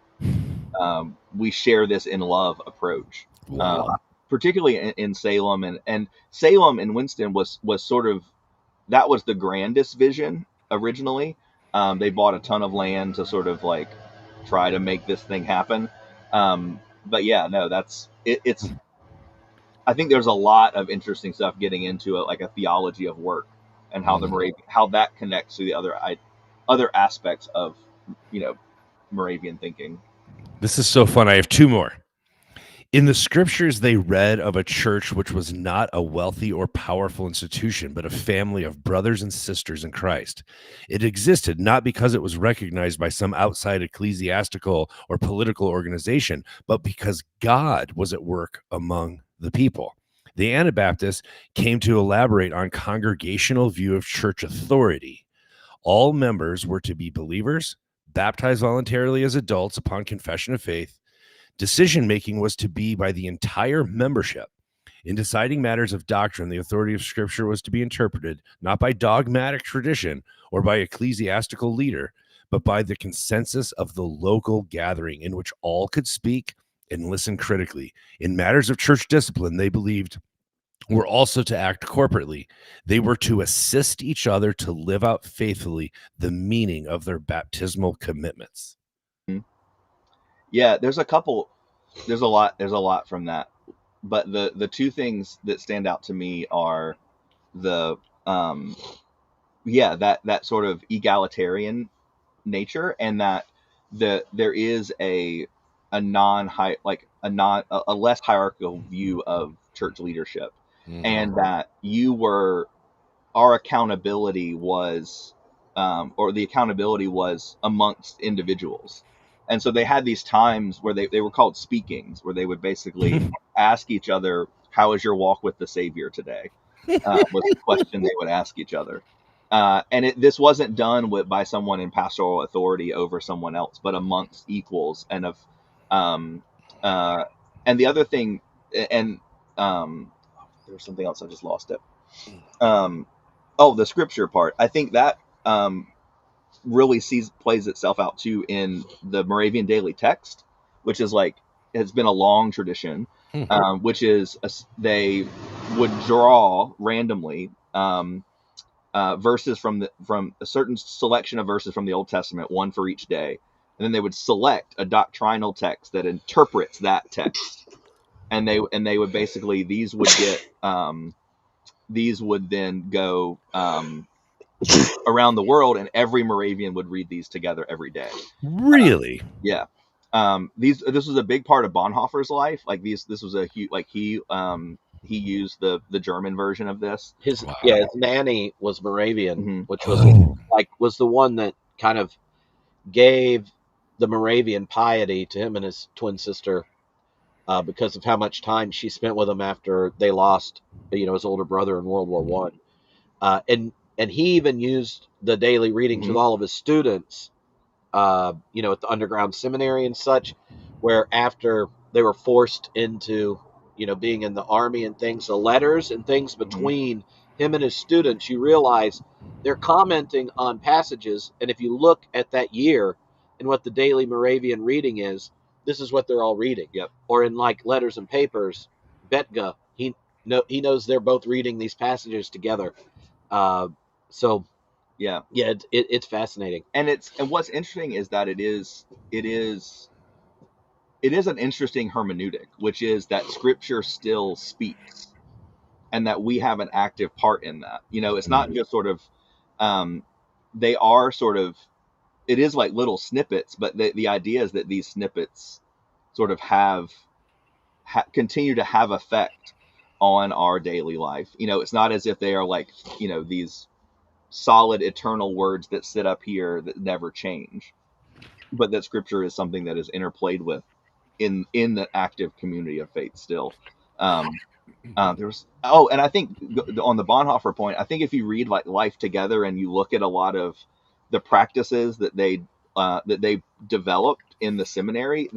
A: we share this in love approach.
B: Wow.
A: Particularly in Salem, and Salem and Winston was sort of, that was the grandest vision originally. They bought a ton of land to sort of like try to make this thing happen. But yeah, no, that's it. I think there's a lot of interesting stuff getting into it, like a theology of work, and how how that connects to the other aspects of Moravian thinking.
B: This is so fun. I have two more. In the scriptures, they read of a church which was not a wealthy or powerful institution, but a family of brothers and sisters in Christ. It existed not because it was recognized by some outside ecclesiastical or political organization, but because God was at work among the people. The Anabaptists came to elaborate on congregational view of church authority. All members were to be believers, baptized voluntarily as adults upon confession of faith. Decision-making was to be by the entire membership. In deciding matters of doctrine, the authority of Scripture was to be interpreted not by dogmatic tradition or by ecclesiastical leader, but by the consensus of the local gathering in which all could speak and listen critically. In matters of church discipline, they believed were also to act corporately. They were to assist each other to live out faithfully the meaning of their baptismal commitments.
A: Yeah, there's a lot from that, but the two things that stand out to me are the that sort of egalitarian nature, and that there is a less hierarchical view of church leadership, and that our accountability was or the accountability was amongst individuals. And so they had these times where they were called speakings, where they would basically ask each other, how is your walk with the Savior today? Was the question they would ask each other. And this wasn't done by someone in pastoral authority over someone else, but amongst equals. And um, and the other thing, and there was something else, I just lost it. The scripture part. I think that really plays itself out too in the Moravian daily text, which is like, has been a long tradition, which is they would draw randomly verses from a certain selection of verses from the Old Testament, one for each day, and then they would select a doctrinal text that interprets that text, and they would basically, these would then go around the world, and every Moravian would read these together every day.
B: Really?
A: Yeah. This was a big part of Bonhoeffer's life. Like this was a huge, like he used the German version of this.
C: His nanny was Moravian, which was was the one that kind of gave the Moravian piety to him and his twin sister, because of how much time she spent with him after they lost, his older brother in World War One. And he even used the daily readings with all of his students, at the underground seminary and such, where after they were forced into, being in the army and things, the letters and things between him and his students, you realize they're commenting on passages. And if you look at that year and what the daily Moravian reading is, this is what they're all reading.
A: Yep.
C: Or in like letters and papers, Betga, he knows they're both reading these passages together. So
A: Yeah,
C: it's fascinating.
A: and what's interesting is that it is an interesting hermeneutic, which is that Scripture still speaks, and that we have an active part in that. It's not just sort of, they are sort of, it is like little snippets, but the idea is that these snippets sort of continue to have effect on our daily life. It's not as if they are like, these solid eternal words that sit up here that never change, but that Scripture is something that is interplayed with in the active community of faith still. And I think on the Bonhoeffer point, I think if you read like Life Together and you look at a lot of the practices that they developed in the seminary,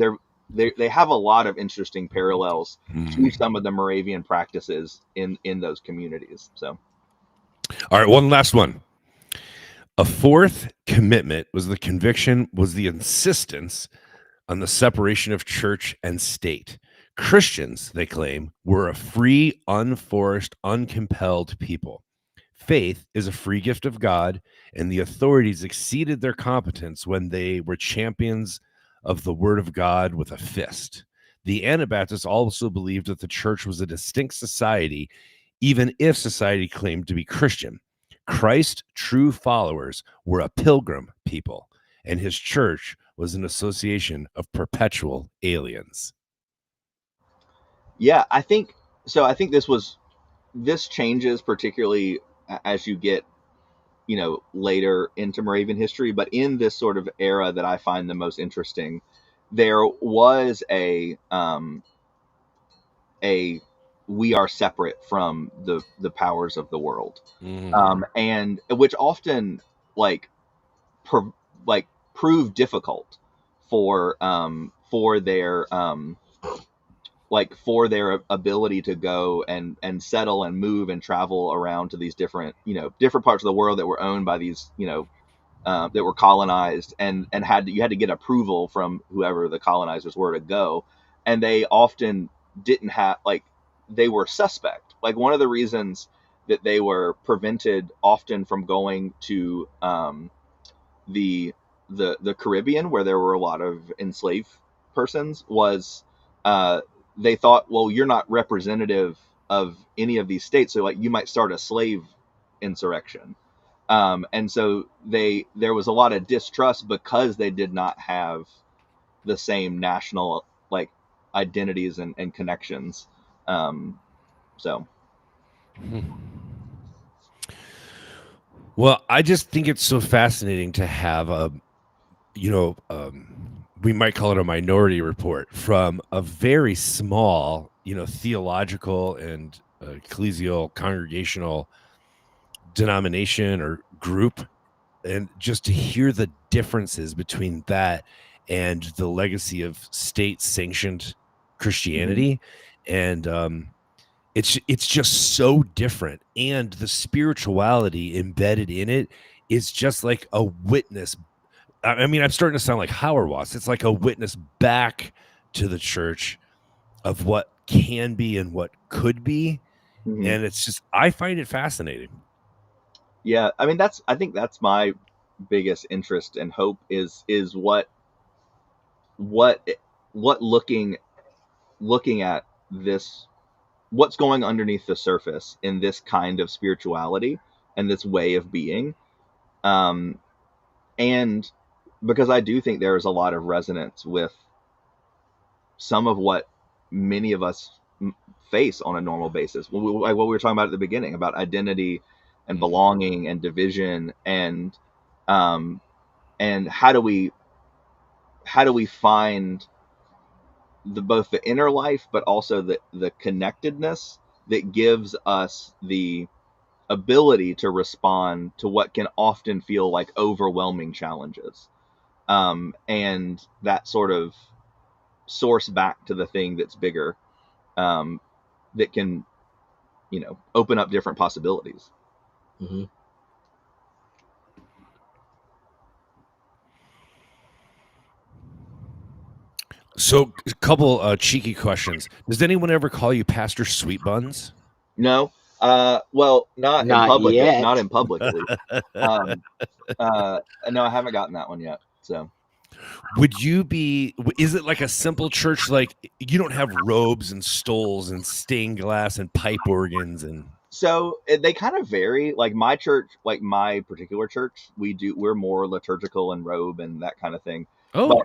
A: they have a lot of interesting parallels to some of the Moravian practices in those communities. So,
B: all right, one last one. A fourth commitment was the insistence on the separation of church and state. Christians, they claim, were a free, unforced, uncompelled people. Faith is a free gift of God, and the authorities exceeded their competence when they were champions of the word of God with a fist. The Anabaptists also believed that the church was a distinct society, even if society claimed to be Christian. Christ's true followers were a pilgrim people, and his church was an association of perpetual aliens.
A: yeah, I think so. I think this changes particularly as you get later into Moravian history, but in this sort of era that I find the most interesting, there was a we are separate from the powers of the world, and which often like pro, like prove difficult for their ability to go and settle and move and travel around to these different parts of the world that were owned by these that were colonized, and you had to get approval from whoever the colonizers were to go, and they often didn't have they were suspect. Like one of the reasons that they were prevented often from going to the the Caribbean, where there were a lot of enslaved persons, was they thought, well, you're not representative of any of these states, so like you might start a slave insurrection. And so there was a lot of distrust because they did not have the same national like identities and connections. So
B: Well, I just think it's so fascinating to have we might call it a minority report from a very small, theological and ecclesial congregational denomination or group, and just to hear the differences between that and the legacy of state-sanctioned Christianity, and it's just so different, and the spirituality embedded in it is just like a witness. I mean, I'm starting to sound like Hauerwas. It's like a witness back to the church of what can be and what could be. And it's just, I find it fascinating.
A: Yeah, I mean I think that's my biggest interest and hope is what looking at this, what's going underneath the surface in this kind of spirituality and this way of being, and because I do think there is a lot of resonance with some of what many of us face on a normal basis. Like what we were talking about at the beginning about identity and belonging and division, um, and how do we find both the inner life but also the connectedness that gives us the ability to respond to what can often feel like overwhelming challenges, and that sort of source back to the thing that's bigger, that can open up different possibilities.
C: Mm-hmm.
B: So a couple cheeky questions. Does anyone ever call you Pastor Sweet Buns?
A: No, well, not in
C: Not
A: public,
C: yet.
A: not in public at least. Um, no, I haven't gotten that one yet. So.
B: Would you be? Is it like a simple church? Like you don't have robes and stoles and stained glass and pipe organs and.
A: So they kind of vary. Like my church, like my particular church, we're more liturgical and robe and that kind of thing.
B: Oh,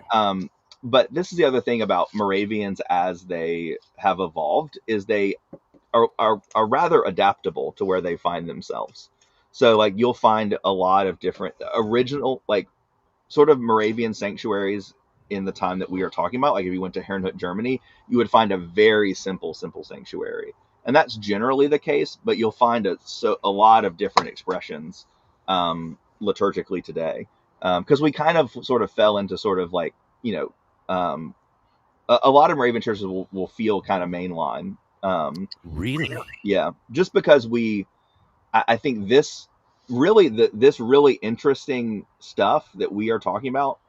A: But this is the other thing about Moravians as they have evolved is they are rather adaptable to where they find themselves. So like you'll find a lot of different original like sort of Moravian sanctuaries in the time that we are talking about. Like if you went to Herrnhut, Germany, you would find a very simple sanctuary, and that's generally the case. But you'll find a lot of different expressions liturgically today, because we kind of sort of fell into sort of like a lot of Moravian churches will feel kind of mainline.
B: really?
A: Yeah, just because I think this really interesting stuff that we are talking about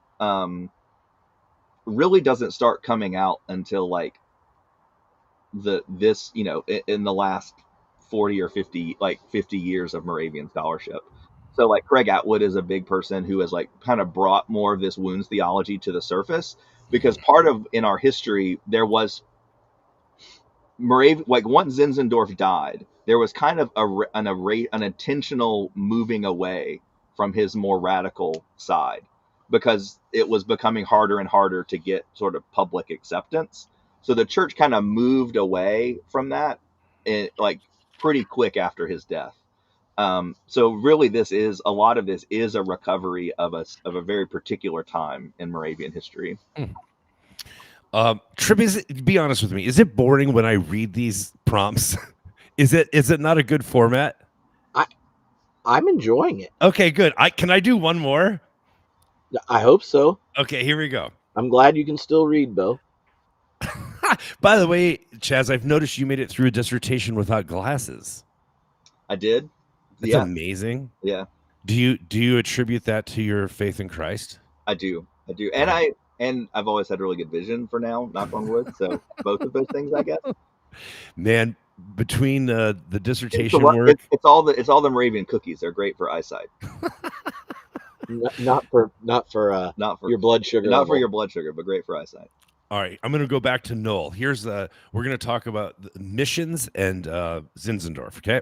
A: really doesn't start coming out until like this in the last 40 or 50 years of Moravian scholarship. So like Craig Atwood is a big person who has like kind of brought more of this wounds theology to the surface, because part of in our history there was Moravian, like once Zinzendorf died, there was kind of an intentional moving away from his more radical side, because it was becoming harder and harder to get sort of public acceptance. So the church kind of moved away from that, like pretty quick after his death. So really, a lot of this is a recovery of a very particular time in Moravian history.
B: Trip, be honest with me. Is it boring when I read these prompts? Is it not a good format?
C: I'm enjoying it.
B: Okay, good. Can I do one more?
C: I hope so.
B: Okay, here we go.
C: I'm glad you can still read, Bo.
B: By the way, Chaz, I've noticed you made it through a dissertation without glasses.
A: I did.
B: That's amazing.
A: Yeah.
B: Do you attribute that to your faith in Christ?
A: I do. And I've always had really good vision for now, knock on wood. So both of those things, I guess.
B: Man, between the dissertation work,
A: it's all the Moravian cookies. They're great for eyesight.
C: not for your blood sugar.
A: Not
C: level.
A: for your blood sugar, but great for eyesight.
B: All right, I'm going to go back to Noel. We're going to talk about missions and Zinzendorf. Okay.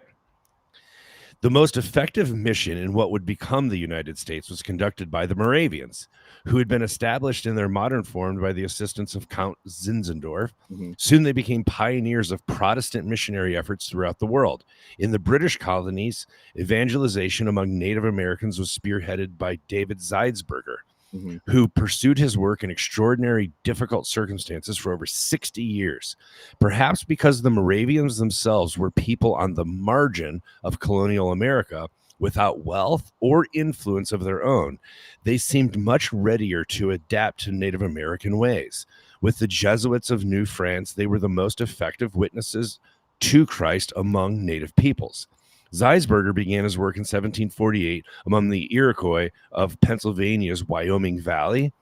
B: The most effective mission in what would become the United States was conducted by the Moravians, who had been established in their modern form by the assistance of Count Zinzendorf.
A: Mm-hmm.
B: Soon they became pioneers of Protestant missionary efforts throughout the world. In the British colonies, evangelization among Native Americans was spearheaded by David Zeisberger,
A: Mm-hmm.
B: who pursued his work in extraordinary, difficult circumstances for over 60 years. Perhaps because the Moravians themselves were people on the margin of colonial America without wealth or influence of their own, they seemed much readier to adapt to Native American ways. With the Jesuits of New France, they were the most effective witnesses to Christ among Native peoples. Zeisberger began his work in 1748 among the Iroquois of Pennsylvania's Wyoming Valley,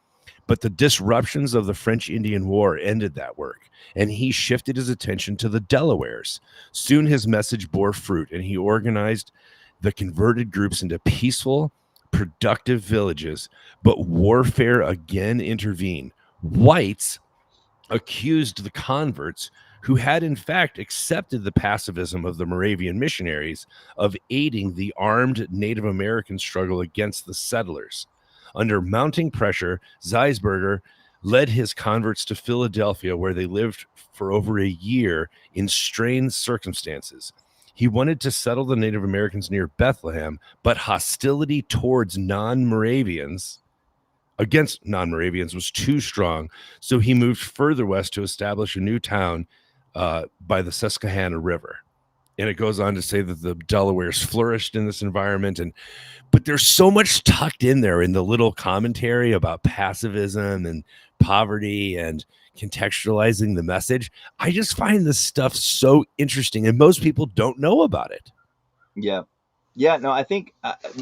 B: but the disruptions of the French Indian War ended that work, and he shifted his attention to the Delawares. Soon his message bore fruit, and he organized the converted groups into peaceful, productive villages, but warfare again intervened. Whites accused the converts, who had in fact accepted the pacifism of the Moravian missionaries, of aiding the armed Native American struggle against the settlers. Under mounting pressure, Zeisberger led his converts to Philadelphia, where they lived for over a year in strained circumstances. He wanted to settle the Native Americans near Bethlehem, but hostility towards against non-Moravians was too strong, so he moved further west to establish a new town by the Susquehanna River. And it goes on to say that the Delawares flourished in this environment. But there's so much tucked in there in the little commentary about pacifism and poverty and contextualizing the message. I just find this stuff so interesting, and most people don't know about it.
A: Yeah. Yeah, no, I think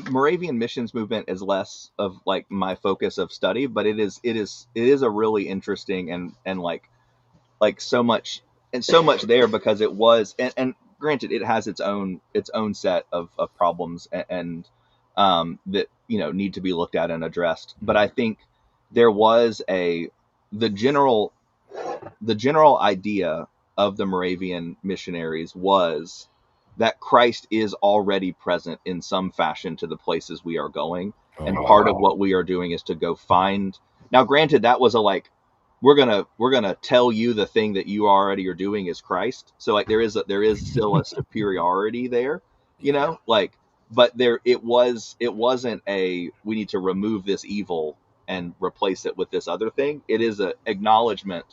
A: Moravian missions movement is less of like my focus of study, but it is a really interesting and like so much there, because it was and granted, it has its own set of problems and that need to be looked at and addressed. But I think there was the general idea of the Moravian missionaries was that Christ is already present in some fashion to the places we are going. And part of what we are doing is to go find. Now, granted, that was we're gonna tell you the thing that you already are doing is Christ. So like there is still a superiority there, but it wasn't we need to remove this evil and replace it with this other thing. It is an acknowledgement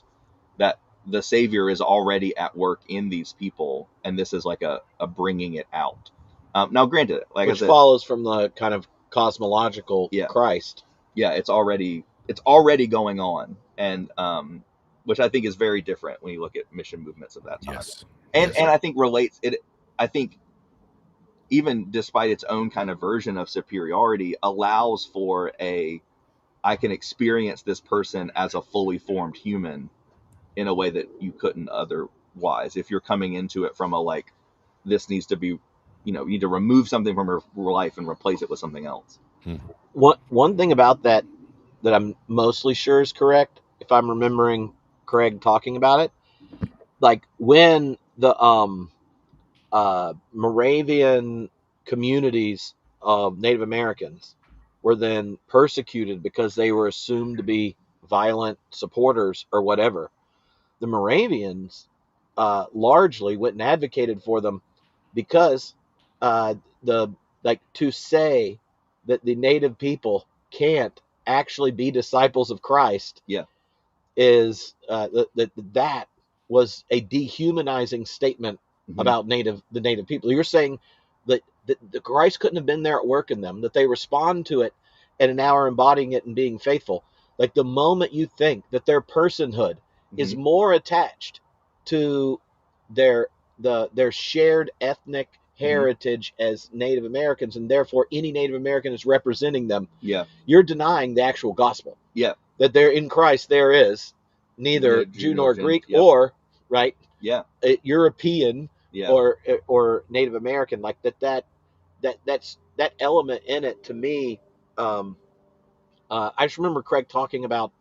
A: that the Savior is already at work in these people, and this is like a bringing it out. Now, granted, like
C: which
A: I said,
C: follows from the kind of cosmological Christ.
A: Yeah, it's already going on, and which I think is very different when you look at mission movements of that time.
B: Yes.
A: And I think relates it. I think even despite its own kind of version of superiority, allows for I can experience this person as a fully formed human in a way that you couldn't otherwise. If you're coming into it from this needs to be, you need to remove something from her life and replace it with something else.
C: One thing about that I'm mostly sure is correct, if I'm remembering Craig talking about it, like when the Moravian communities of Native Americans were then persecuted because they were assumed to be violent supporters or whatever, the Moravians largely went and advocated for them because to say that the Native people can't actually be disciples of Christ is that was a dehumanizing statement about the Native people. You're saying that the Christ couldn't have been there at work in them, that they respond to it and now are embodying it and being faithful. Like the moment you think that their personhood is more attached to their shared ethnic heritage as Native Americans, and therefore any Native American is representing them, you're denying the actual gospel. That there in Christ there is neither Jew nor Greek or European or Native American. Like that's that element in it to me. I just remember Craig talking about,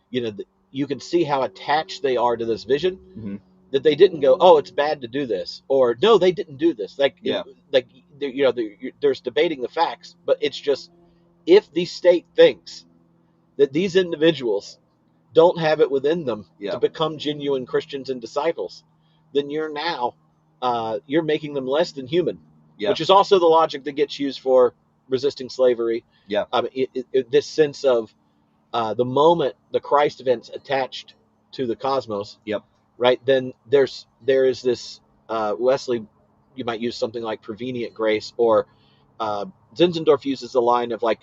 C: you can see how attached they are to this vision, that they didn't go, oh, it's bad to do this, or no, they didn't do this. There's debating the facts, but it's just, if the state thinks that these individuals don't have it within them to become genuine Christians and disciples, then you're making them less than human, which is also the logic that gets used for resisting slavery. This sense of the moment the Christ event's attached to the cosmos, right? Then there is this Wesley. You might use something like prevenient grace, or Zinzendorf uses the line of like,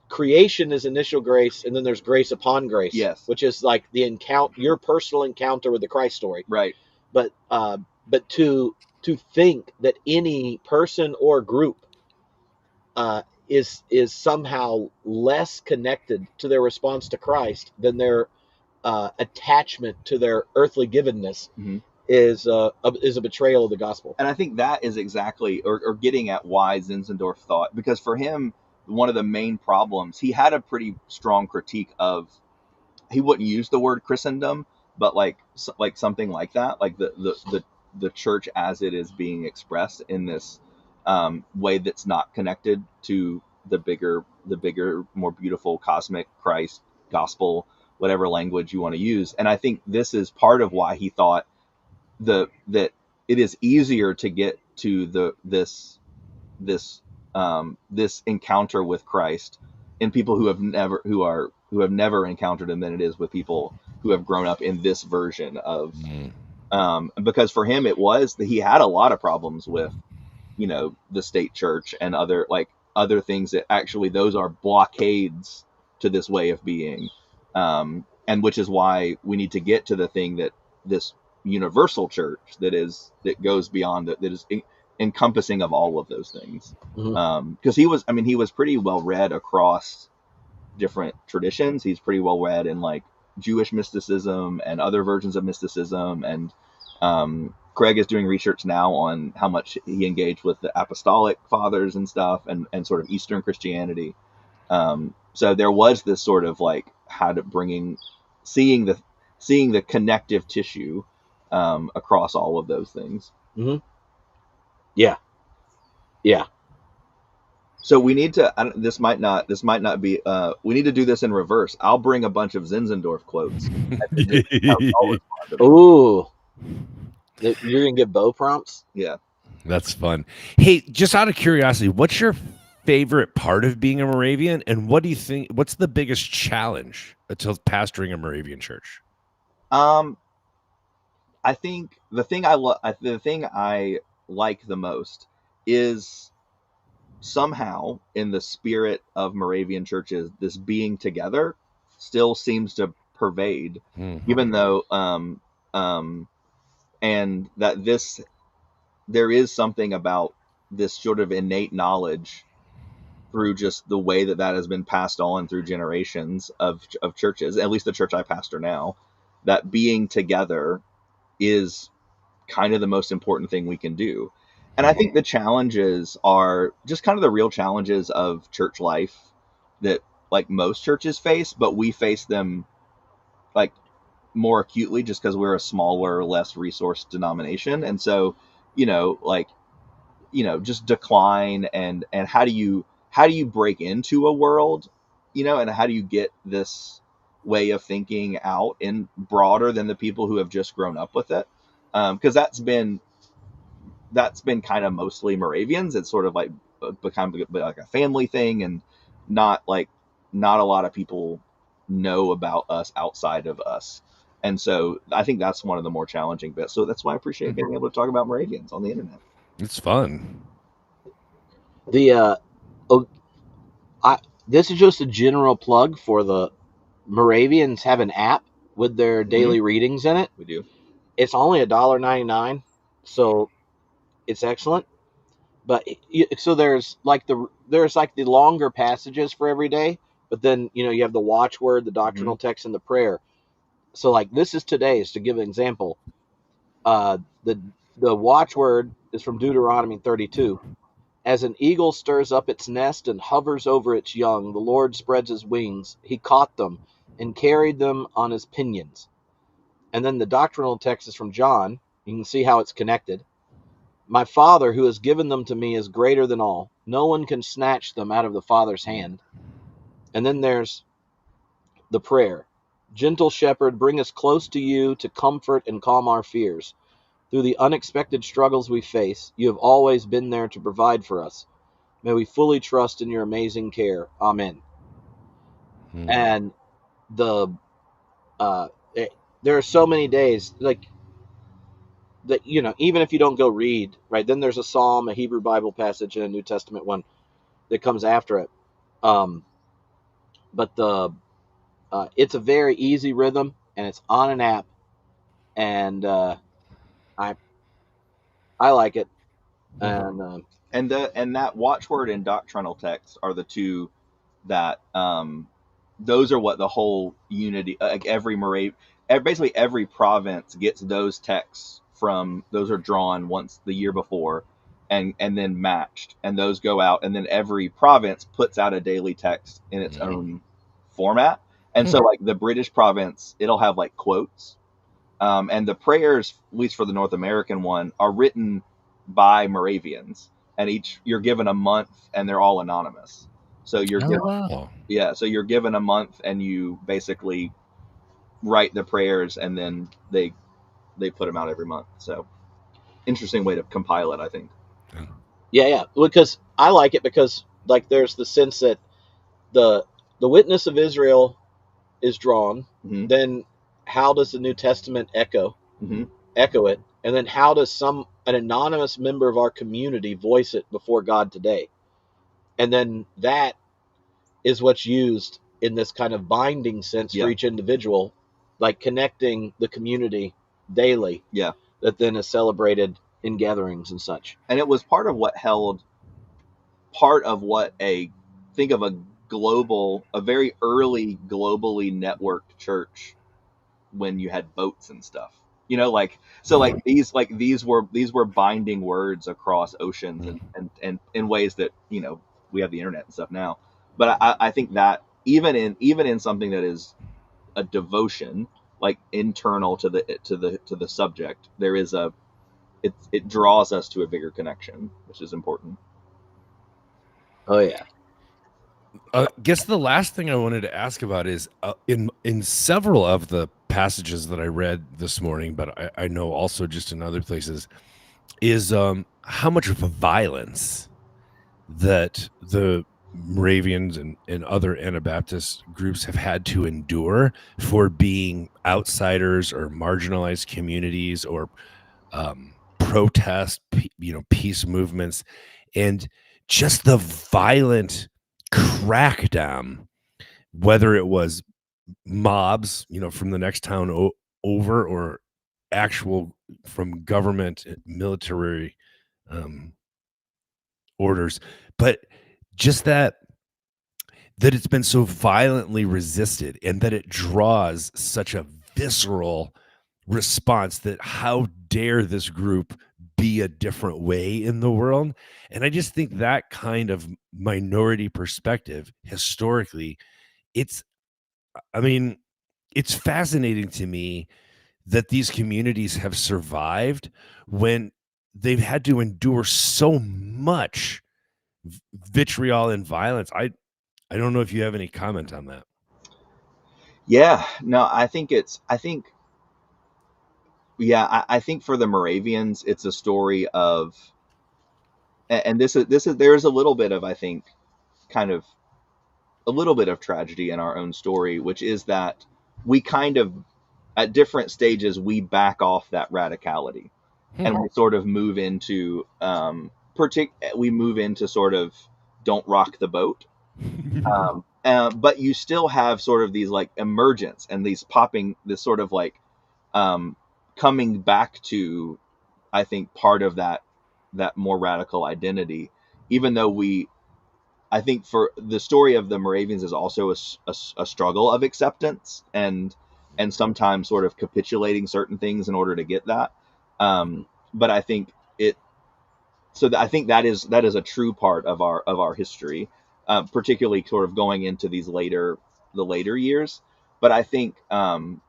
C: creation is initial grace, and then there's grace upon grace, which is like your personal encounter with the Christ story,
A: right?
C: But to think that any person or group is somehow less connected to their response to Christ than their attachment to their earthly givenness is a betrayal of the gospel.
A: And I think that is exactly or getting at why Zinzendorf thought, because for him, one of the main problems, he had a pretty strong critique of, he wouldn't use the word Christendom, but like something like that, like the church as it is being expressed in this way that's not connected to the bigger, more beautiful cosmic Christ gospel, whatever language you want to use. And I think this is part of why he thought that it is easier to get to this encounter with Christ in people who have never encountered him than it is with people who have grown up in this version of because for him it was that he had a lot of problems with the state church and other things that actually those are blockades to this way of being, and which is why we need to get to the thing that this universal church that goes beyond that is encompassing of all of those things. Because he was pretty well read across different traditions. He's pretty well read in like Jewish mysticism and other versions of mysticism, and Craig is doing research now on how much he engaged with the apostolic fathers and stuff, and sort of Eastern Christianity. So there was this sort of like how to seeing the connective tissue across all of those things.
C: Mm-hmm. Yeah. Yeah.
A: So we need to. This might not be. We need to do this in reverse. I'll bring a bunch of Zinzendorf quotes. And then you'll respond to them.
C: Ooh. You're gonna get Bo prompts?
A: Yeah.
B: That's fun. Hey, just out of curiosity, what's your favorite part of being a Moravian, and what do you think? What's the biggest challenge to pastoring a Moravian church?
A: I think the thing I like the most is somehow in the spirit of Moravian churches, this being together still seems to pervade, even though and that there is something about this sort of innate knowledge through just the way that has been passed on through generations of churches, at least the church I pastor now, that being together is kind of the most important thing we can do. And I think the challenges are just kind of the real challenges of church life that like most churches face, but we face them like more acutely just because we're a smaller, less resourced denomination. And so, just decline and how do you break into a world, and how do you get this way of thinking out in broader than the people who have just grown up with it? Because that's been kind of mostly Moravians. It's sort of like become like a family thing, and not a lot of people know about us outside of us. And so I think that's one of the more challenging bits. So that's why I appreciate being able to talk about Moravians on the internet.
B: It's fun.
C: This is just a general plug for the Moravians have an app with their daily readings in it.
A: We do.
C: It's only $1.99, so it's excellent. But so there's like the longer passages for every day, but then you have the watchword, the doctrinal text, and the prayer. So like this is today's, to give an example. The watchword is from Deuteronomy 32. As an eagle stirs up its nest and hovers over its young, the Lord spreads his wings. He caught them and carried them on his pinions. And then the doctrinal text is from John. You can see how it's connected. My Father, who has given them to me, is greater than all. No one can snatch them out of the Father's hand. And then there's the prayer. Gentle shepherd, bring us close to you to comfort and calm our fears. Through the unexpected struggles we face, you have always been there to provide for us. May we fully trust in your amazing care. Amen. And there are so many days like that, even if you don't go read, right, then there's a Psalm, a Hebrew Bible passage, and a New Testament one that comes after it. But it's a very easy rhythm, and it's on an app, and I like it.
A: And that watchword and doctrinal text are the two that those are what the whole unity, like basically every province gets those texts from. Those are drawn once the year before and then matched, and those go out, and then every province puts out a daily text in its own format. And so like the British province, it'll have like quotes, and the prayers, at least for the North American one, are written by Moravians, and you're given a month, and they're all anonymous. So you're so you're given a month, and you basically write the prayers, and then they put them out every month. So interesting way to compile it, I think.
C: Yeah, because I like it because like there's the sense that the witness of Israel is drawn. Then how does the New Testament echo it? And then how does an anonymous member of our community voice it before God today? And then that is what's used in this kind of binding sense for each individual, like connecting the community daily.
A: Yeah.
C: That then is celebrated in gatherings and such.
A: And it was part of what think of a very early globally networked church when you had boats and stuff. You know, like so, like these were binding words across oceans and in ways that we have the internet and stuff now. But I think that even in something that is a devotion, like internal to the subject, there is it draws us to a bigger connection, which is important.
C: Oh yeah.
B: I guess the last thing I wanted to ask about is in several of the passages that I read this morning, but I know also just in other places, is how much of a violence that the Moravians and other Anabaptist groups have had to endure for being outsiders or marginalized communities or protest, peace movements, and just the violent crackdown, whether it was mobs, from the next town over, or actual from government military orders, but just that it's been so violently resisted and that it draws such a visceral response that how dare this group be a different way in the world. And I just think that kind of minority perspective historically, it's it's fascinating to me that these communities have survived when they've had to endure so much vitriol and violence. I don't know if you have any comment on that.
A: Yeah, no, I think for the Moravians, it's a story of, and this is there's a little bit of, I think, kind of a little bit of tragedy in our own story, which is that we kind of, at different stages, we back off that radicality, and we sort of move into, we move into sort of don't rock the boat. But you still have sort of these like emergence and these popping, this sort of like coming back to, I think, part of that more radical identity, even though I think for the story of the Moravians is also a struggle of acceptance and sometimes sort of capitulating certain things in order to get that. But I think I think that is a true part of our history, particularly sort of going into the later years. But I think the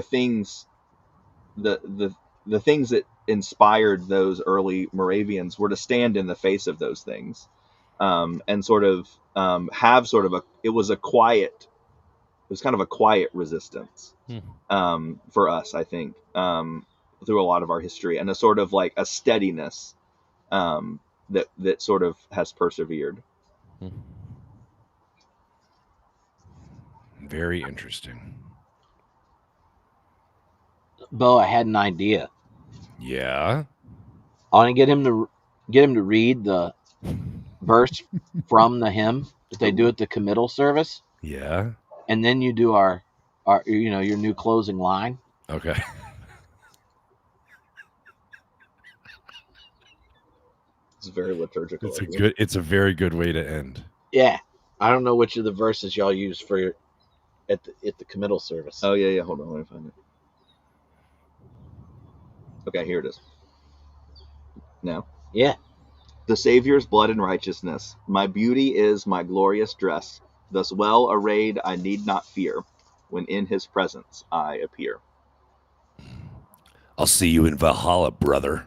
A: things that inspired those early Moravians were to stand in the face of those things, and sort of have sort of it was kind of a quiet resistance, for us, I think, through a lot of our history, and a sort of like a steadiness, that sort of has persevered.
B: Very interesting.
C: Bo, I had an idea.
B: Yeah.
C: I want to get him to read the verse from the hymn that they do at the committal service,
B: Yeah.
C: and then you do our your new closing line.
B: Okay.
A: It's very liturgical.
B: It's a very good way to end.
C: Yeah, I don't know which of the verses y'all use for at the committal service.
A: Oh yeah, hold on, let me find it. Okay, here it is. Now.
C: Yeah.
A: The Saviour's blood and righteousness, my beauty is my glorious dress. Thus well arrayed I need not fear, when in his presence I appear.
B: I'll see you in Valhalla, brother.